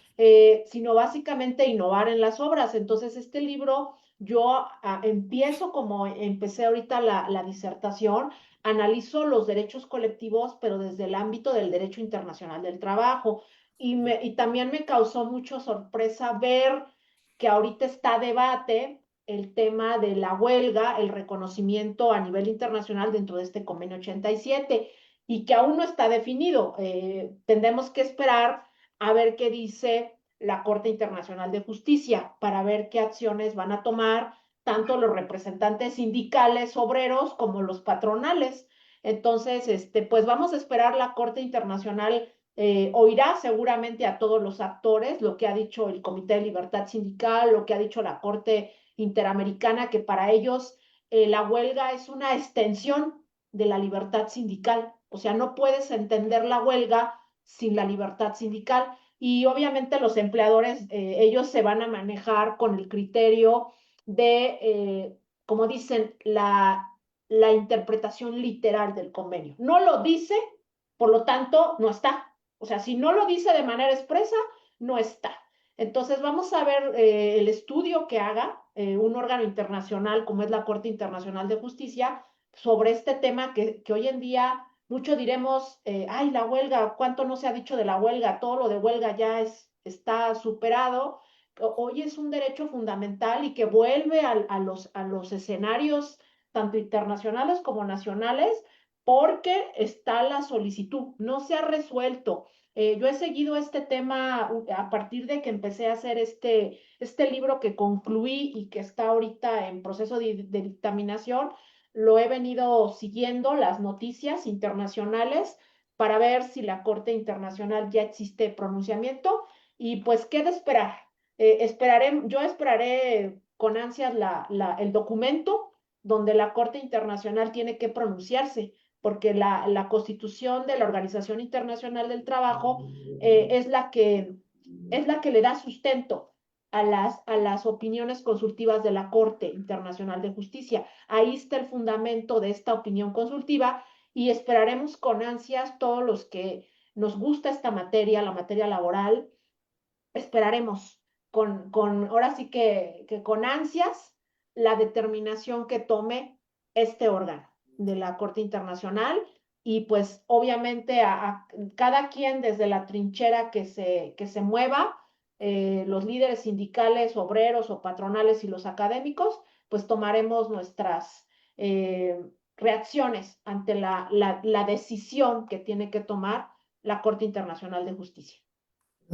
sino básicamente innovar en las obras. Entonces, este libro, yo empiezo como empecé ahorita la disertación, analizo los derechos colectivos, pero desde el ámbito del derecho internacional del trabajo. Y también me causó mucha sorpresa ver que ahorita está a debate el tema de la huelga, el reconocimiento a nivel internacional dentro de este convenio 87, y que aún no está definido. Tendremos que esperar a ver qué dice la Corte Internacional de Justicia para ver qué acciones van a tomar tanto los representantes sindicales, obreros, como los patronales. Entonces, pues vamos a esperar. La Corte Internacional oirá seguramente a todos los actores, lo que ha dicho el Comité de Libertad Sindical, lo que ha dicho la Corte Interamericana, que para ellos la huelga es una extensión de la libertad sindical. O sea, no puedes entender la huelga sin la libertad sindical. Y obviamente los empleadores, ellos se van a manejar con el criterio de, como dicen, la interpretación literal del convenio. No lo dice, por lo tanto, no está. O sea, si no lo dice de manera expresa, no está. Entonces, vamos a ver el estudio que haga un órgano internacional como es la Corte Internacional de Justicia sobre este tema que hoy en día mucho diremos, ay, la huelga, ¿cuánto no se ha dicho de la huelga? Todo lo de huelga ya está superado. Hoy es un derecho fundamental y que vuelve a los escenarios tanto internacionales como nacionales porque está la solicitud, no se ha resuelto. Yo he seguido este tema a partir de que empecé a hacer este libro que concluí y que está ahorita en proceso de dictaminación. Lo he venido siguiendo, las noticias internacionales, para ver si la Corte Internacional ya existe pronunciamiento y pues qué de esperar. Yo esperaré con ansias el documento donde la Corte Internacional tiene que pronunciarse, porque la Constitución de la Organización Internacional del Trabajo es la que le da sustento a las opiniones consultivas de la Corte Internacional de Justicia. Ahí está el fundamento de esta opinión consultiva y esperaremos con ansias todos los que nos gusta esta materia, la materia laboral, esperaremos ahora sí que con ansias la determinación que tome este órgano de la Corte Internacional y pues obviamente a cada quien desde la trinchera que se mueva, los líderes sindicales, obreros o patronales y los académicos, pues tomaremos nuestras reacciones ante la decisión que tiene que tomar la Corte Internacional de Justicia.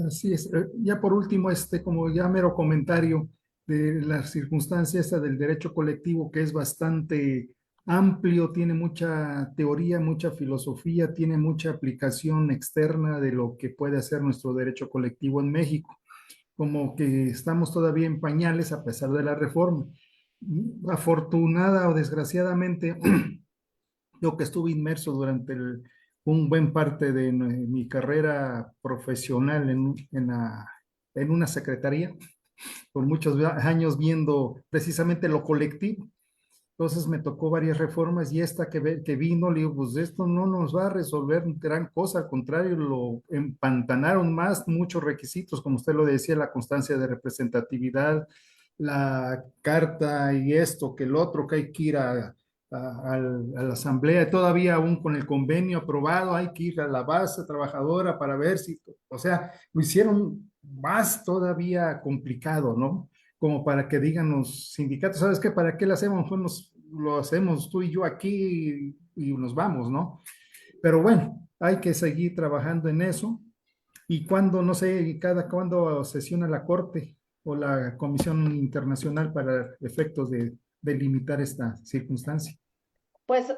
Así es. Ya por último, como ya mero comentario de la circunstancia esta del derecho colectivo, que es bastante amplio, tiene mucha teoría, mucha filosofía, tiene mucha aplicación externa de lo que puede hacer nuestro derecho colectivo en México. Como que estamos todavía en pañales a pesar de la reforma. Afortunada o desgraciadamente, yo que estuve inmerso durante un buen parte de mi carrera profesional en una secretaría, por muchos años viendo precisamente lo colectivo. Entonces me tocó varias reformas y esta que vino, le digo, pues esto no nos va a resolver gran cosa, al contrario, lo empantanaron más, muchos requisitos, como usted lo decía, la constancia de representatividad, la carta y esto, que el otro, que hay que ir a la asamblea, todavía aún con el convenio aprobado, hay que ir a la base trabajadora para ver si, o sea, lo hicieron más todavía complicado, ¿no? Como para que digan los sindicatos, ¿sabes qué? ¿Para qué lo hacemos? Pues lo hacemos tú y yo aquí y nos vamos, ¿no? Pero bueno, hay que seguir trabajando en eso. Y cuando, no sé, cuándo sesiona la Corte o la Comisión Internacional para efectos de delimitar esta circunstancia.
Pues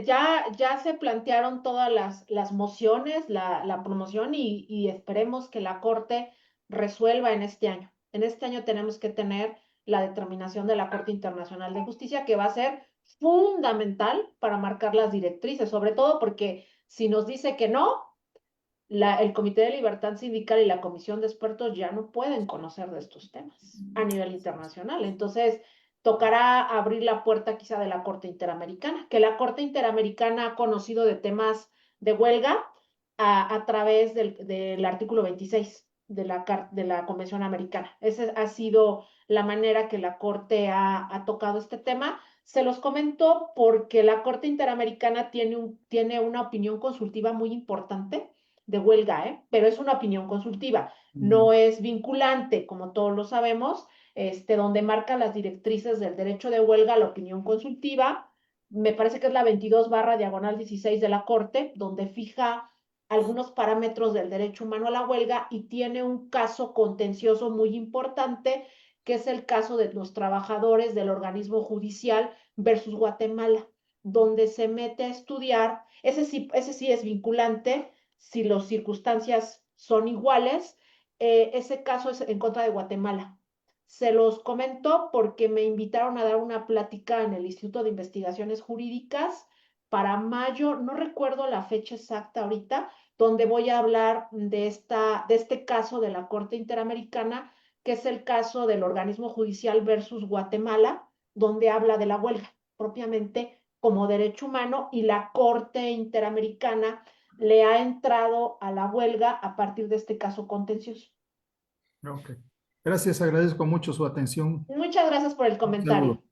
ya se plantearon todas las mociones, la promoción y esperemos que la Corte resuelva en este año. En este año tenemos que tener la determinación de la Corte Internacional de Justicia que va a ser fundamental para marcar las directrices, sobre todo porque si nos dice que no, el Comité de Libertad Sindical y la Comisión de Expertos ya no pueden conocer de estos temas a nivel internacional. Entonces, tocará abrir la puerta quizá de la Corte Interamericana, que la Corte Interamericana ha conocido de temas de huelga a través del artículo 26 de la Convención Americana. Esa ha sido la manera que la Corte ha tocado este tema. Se los comento porque la Corte Interamericana tiene una opinión consultiva muy importante de huelga, pero es una opinión consultiva, no es vinculante, como todos lo sabemos, donde marca las directrices del derecho de huelga, la opinión consultiva, me parece que es la 22/16 de la Corte, donde fija algunos parámetros del derecho humano a la huelga y tiene un caso contencioso muy importante, que es el caso de los trabajadores del organismo judicial versus Guatemala, donde se mete a estudiar, ese sí es vinculante, si las circunstancias son iguales, ese caso es en contra de Guatemala. Se los comento porque me invitaron a dar una plática en el Instituto de Investigaciones Jurídicas para mayo, no recuerdo la fecha exacta ahorita, donde voy a hablar de este caso de la Corte Interamericana, que es el caso del organismo judicial versus Guatemala, donde habla de la huelga propiamente como derecho humano y la Corte Interamericana le ha entrado a la huelga a partir de este caso contencioso.
Ok. Gracias, agradezco mucho su atención.
Muchas gracias por el
Un saludo.
comentario.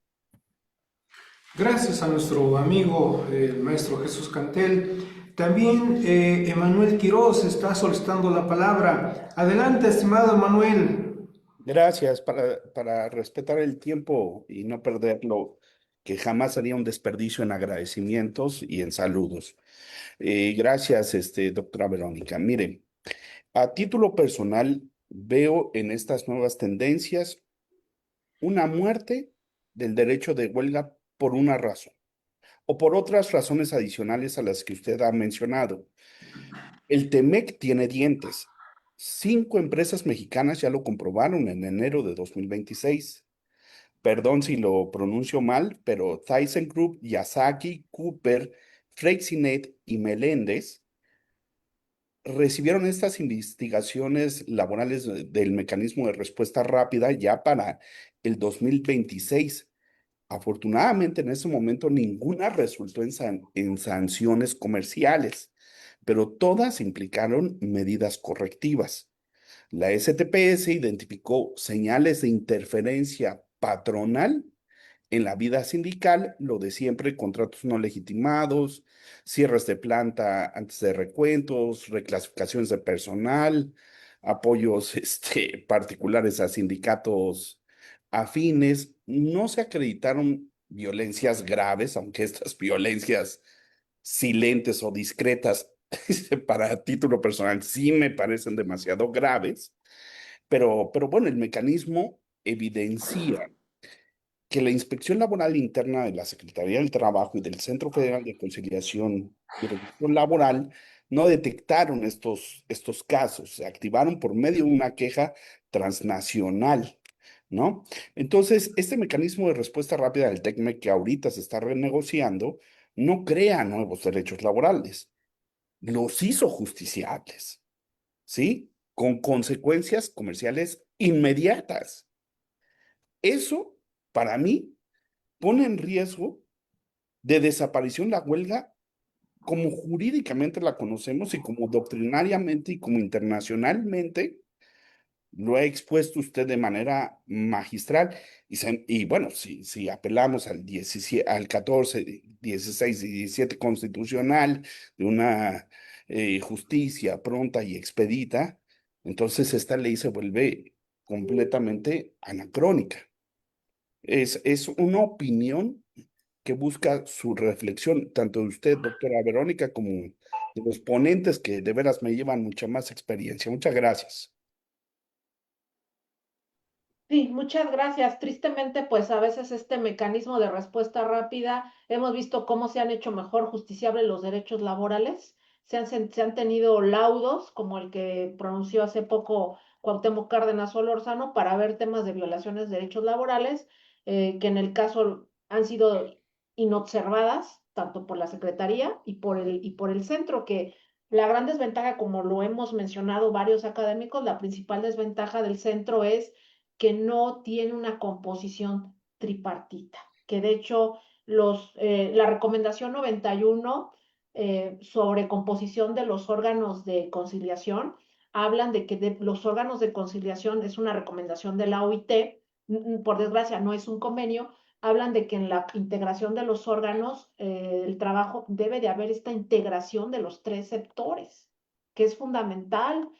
Gracias a nuestro amigo, el maestro Jesús Cantel. También Emanuel Quiroz está solicitando la palabra. Adelante, estimado Emanuel.
Gracias para respetar el tiempo y no perderlo, que jamás sería un desperdicio en agradecimientos y en saludos. Gracias, doctora Verónica. Mire, a título personal, veo en estas nuevas tendencias una muerte del derecho de huelga por una razón o por otras razones adicionales a las que usted ha mencionado. El Temec tiene dientes. 5 empresas mexicanas ya lo comprobaron en enero de 2026. Perdón si lo pronuncio mal, pero ThyssenKrupp, Yasaki, Cooper, Freyssinet y Meléndez recibieron estas investigaciones laborales del mecanismo de respuesta rápida ya para el 2026. Afortunadamente, en ese momento ninguna resultó en sanciones comerciales, pero todas implicaron medidas correctivas. La STPS identificó señales de interferencia patronal en la vida sindical, lo de siempre: contratos no legitimados, cierres de planta antes de recuentos, reclasificaciones de personal, apoyos particulares a sindicatos afines. No se acreditaron violencias graves, aunque estas violencias silentes o discretas para título personal sí me parecen demasiado graves, pero bueno, el mecanismo evidencia que la Inspección Laboral Interna de la Secretaría del Trabajo y del Centro Federal de Conciliación y Revisión Laboral no detectaron estos casos, se activaron por medio de una queja transnacional, ¿no? Entonces, este mecanismo de respuesta rápida del TECMEC que ahorita se está renegociando no crea nuevos derechos laborales, los hizo justiciables, ¿sí? Con consecuencias comerciales inmediatas. Eso, para mí, pone en riesgo de desaparición la huelga como jurídicamente la conocemos y como doctrinariamente y como internacionalmente lo ha expuesto usted de manera magistral. Y bueno, si apelamos al 17, al 14, 16 y 17 constitucional de una justicia pronta y expedita, entonces esta ley se vuelve completamente anacrónica. Es una opinión que busca su reflexión, tanto de usted, doctora Verónica, como de los ponentes que de veras me llevan mucha más experiencia. Muchas gracias.
Sí, muchas gracias. Tristemente, pues a veces este mecanismo de respuesta rápida, hemos visto cómo se han hecho mejor justiciables los derechos laborales. Se han tenido laudos, como el que pronunció hace poco Cuauhtémoc Cárdenas Solórzano, para ver temas de violaciones de derechos laborales, que en el caso han sido inobservadas, tanto por la Secretaría y por el centro, que la gran desventaja, como lo hemos mencionado varios académicos, la principal desventaja del centro es que no tiene una composición tripartita, que de hecho la recomendación 91 sobre composición de los órganos de conciliación hablan de que los órganos de conciliación es una recomendación de la OIT, por desgracia no es un convenio, hablan de que en la integración de los órganos del trabajo debe de haber esta integración de los tres sectores, que es fundamental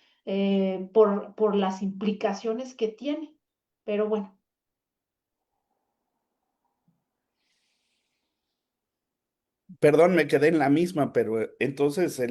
por las implicaciones que tiene. Pero bueno,
Perdón, me quedé en la misma, pero entonces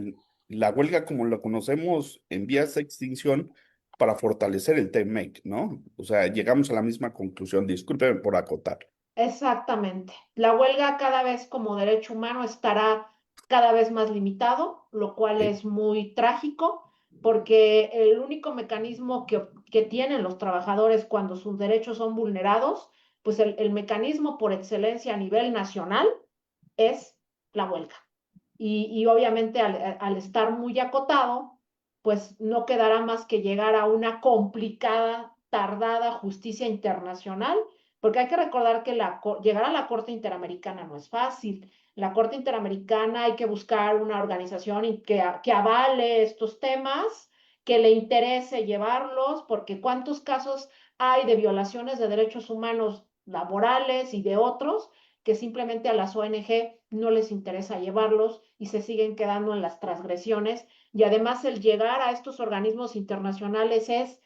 la huelga como la conocemos en vías de extinción para fortalecer el TEMEC, ¿no? O sea, llegamos a la misma conclusión. Discúlpeme por acotar.
exactamente. La huelga cada vez como derecho humano estará cada vez más limitado, lo cual
¿Sí?
es muy trágico, porque el único mecanismo que tienen los trabajadores cuando sus derechos son vulnerados, pues el mecanismo por excelencia a nivel nacional es la huelga. Y obviamente al estar muy acotado, pues no quedará más que llegar a una complicada, tardada justicia internacional, porque hay que recordar que llegar a la Corte Interamericana no es fácil. La Corte Interamericana hay que buscar una organización que avale estos temas, que le interese llevarlos, porque cuántos casos hay de violaciones de derechos humanos laborales y de otros que simplemente a las ONG no les interesa llevarlos y se siguen quedando en las transgresiones. Y además el llegar a estos organismos internacionales es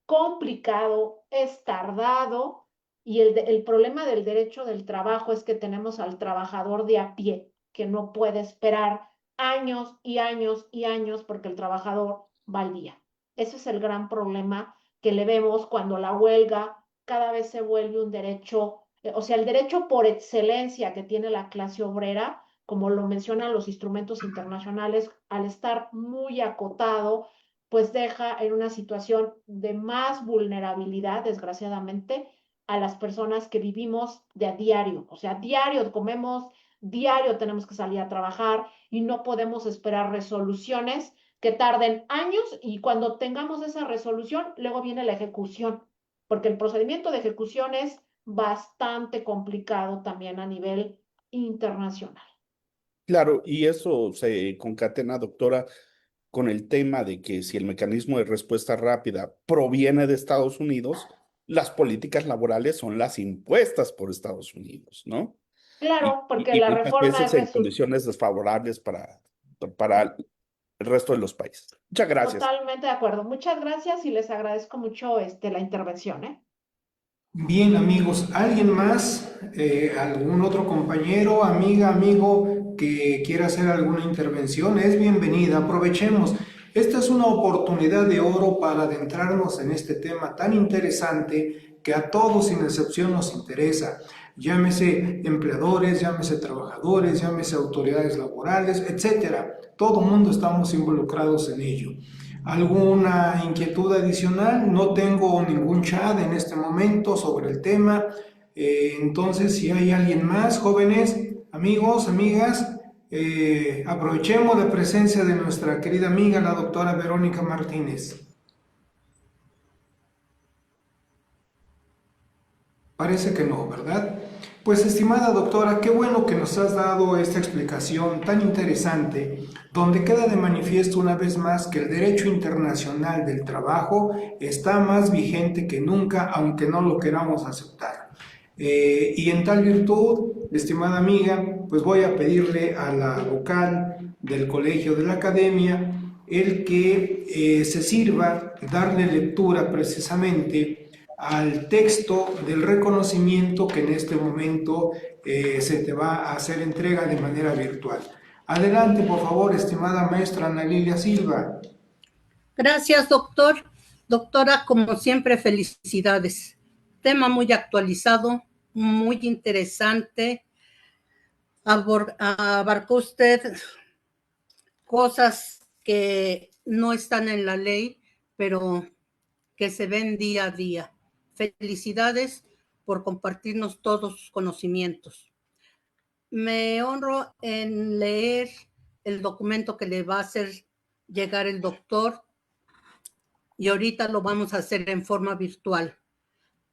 complicado, es tardado, y el problema del derecho del trabajo es que tenemos al trabajador de a pie que no puede esperar años y años y años porque el trabajador va al día. Ese es el gran problema que le vemos cuando la huelga cada vez se vuelve un derecho, o sea, el derecho por excelencia que tiene la clase obrera, como lo mencionan los instrumentos internacionales, al estar muy acotado, pues deja en una situación de más vulnerabilidad, desgraciadamente, a las personas que vivimos de a diario. O sea, diario comemos, diario tenemos que salir a trabajar y no podemos esperar resoluciones que tarden años, y cuando tengamos esa resolución, luego viene la ejecución, porque el procedimiento de ejecución es bastante complicado también a nivel internacional.
Claro, y eso se concatena, doctora, con el tema de que si el mecanismo de respuesta rápida proviene de Estados Unidos, las políticas laborales son las impuestas por Estados Unidos, ¿no?
Claro, porque
Y
la
muchas
reforma
veces
es
en condiciones desfavorables para el resto de los países. Muchas gracias.
totalmente de acuerdo. Muchas gracias y les agradezco mucho la intervención, ¿eh?
Bien, amigos, ¿alguien más, algún otro compañero, amiga, amigo que quiera hacer alguna intervención? Es bienvenida, aprovechemos. Esta es una oportunidad de oro para adentrarnos en este tema tan interesante que a todos sin excepción nos interesa. Llámese empleadores, llámese trabajadores, llámese autoridades laborales, etcétera. Todo el mundo estamos involucrados en ello. ¿Alguna inquietud adicional? No tengo ningún chat en este momento sobre el tema. Entonces, si hay alguien más, jóvenes, amigos, amigas, aprovechemos la presencia de nuestra querida amiga, la doctora Verónica Martínez. Parece que no, ¿verdad? Pues estimada doctora, qué bueno que nos has dado esta explicación tan interesante, donde queda de manifiesto una vez más que el derecho internacional del trabajo está más vigente que nunca, aunque no lo queramos aceptar. Y en tal virtud, estimada amiga, pues voy a pedirle a la vocal del Colegio de la Academia el que se sirva darle lectura precisamente al texto del reconocimiento que en este momento se te va a hacer entrega de manera virtual. Adelante, por favor, estimada maestra Ana Lilia Silva.
Gracias, doctor. Doctora, como siempre, felicidades. Tema muy actualizado, muy interesante. Abarcó usted cosas que no están en la ley, pero que se ven día a día. Felicidades por compartirnos todos sus conocimientos. Me honro en leer el documento que le va a hacer llegar el doctor, y ahorita lo vamos a hacer en forma virtual.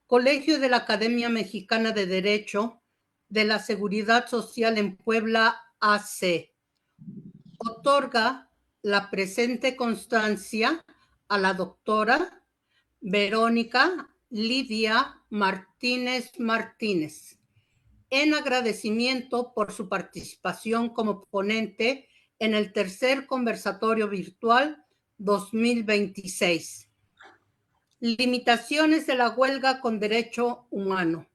Colegio de la Academia Mexicana de Derecho de la Seguridad Social en Puebla, AC. Otorga la presente constancia a la doctora Verónica Lidia Martínez Martínez, en agradecimiento por su participación como ponente en el tercer conversatorio virtual 2026. Limitaciones de la huelga con derecho humano.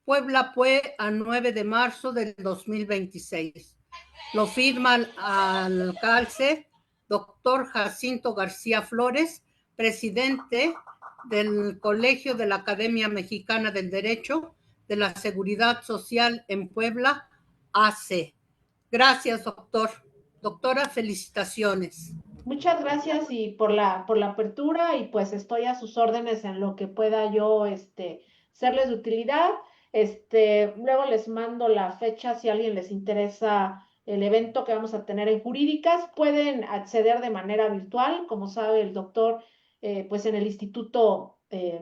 Puebla fue a 9 de marzo del 2026. Lo firma el alcalde doctor Jacinto García Flores, presidente del Colegio de la Academia Mexicana del Derecho de la Seguridad Social en Puebla, AC. Gracias, doctor. Doctora, felicitaciones.
Muchas gracias y por la apertura, y pues estoy a sus órdenes en lo que pueda yo serles de utilidad. Luego les mando la fecha si a alguien les interesa el evento que vamos a tener en Jurídicas. Pueden acceder de manera virtual, como sabe el doctor, pues en el instituto,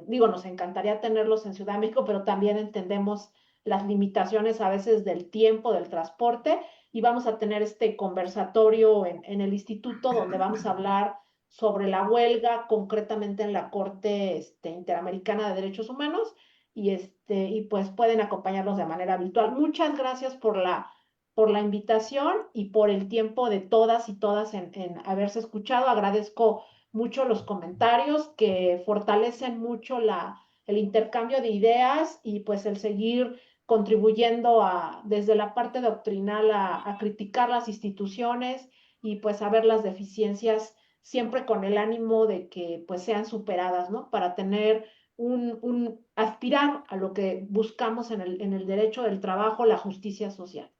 digo, nos encantaría tenerlos en Ciudad de México, pero también entendemos las limitaciones a veces del tiempo, del transporte, y vamos a tener este conversatorio en el instituto donde vamos a hablar sobre la huelga, concretamente en la Corte Interamericana de Derechos Humanos, y pues pueden acompañarlos de manera virtual. Muchas gracias por la invitación y por el tiempo de todas y todas en haberse escuchado. Agradezco mucho los comentarios que fortalecen mucho el intercambio de ideas y pues el seguir contribuyendo desde la parte doctrinal a criticar las instituciones y pues a ver las deficiencias siempre con el ánimo de que pues sean superadas, ¿no? Para tener aspirar a lo que buscamos en el derecho del trabajo, la justicia social.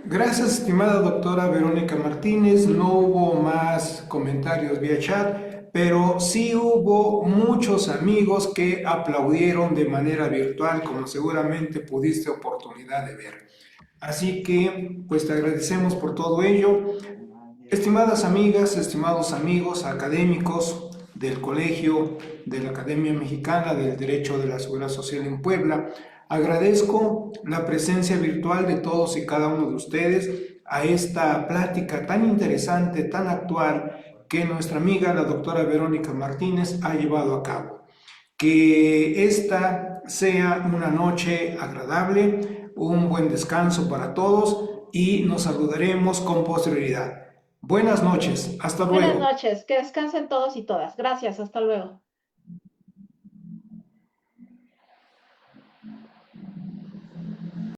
Gracias, estimada doctora Verónica Martínez. No hubo más comentarios vía chat, pero sí hubo muchos amigos que aplaudieron de manera virtual, como seguramente pudiste oportunidad de ver. Así que, pues te agradecemos por todo ello. Estimadas amigas, estimados amigos académicos del Colegio de la Academia Mexicana del Derecho de la Seguridad Social en Puebla, agradezco la presencia virtual de todos y cada uno de ustedes a esta plática tan interesante, tan actual, que nuestra amiga, la doctora Verónica Martínez, ha llevado a cabo. Que esta sea una noche agradable, un buen descanso para todos y nos saludaremos con posterioridad. Buenas noches, hasta luego.
Buenas noches, que descansen todos y todas. Gracias, hasta luego.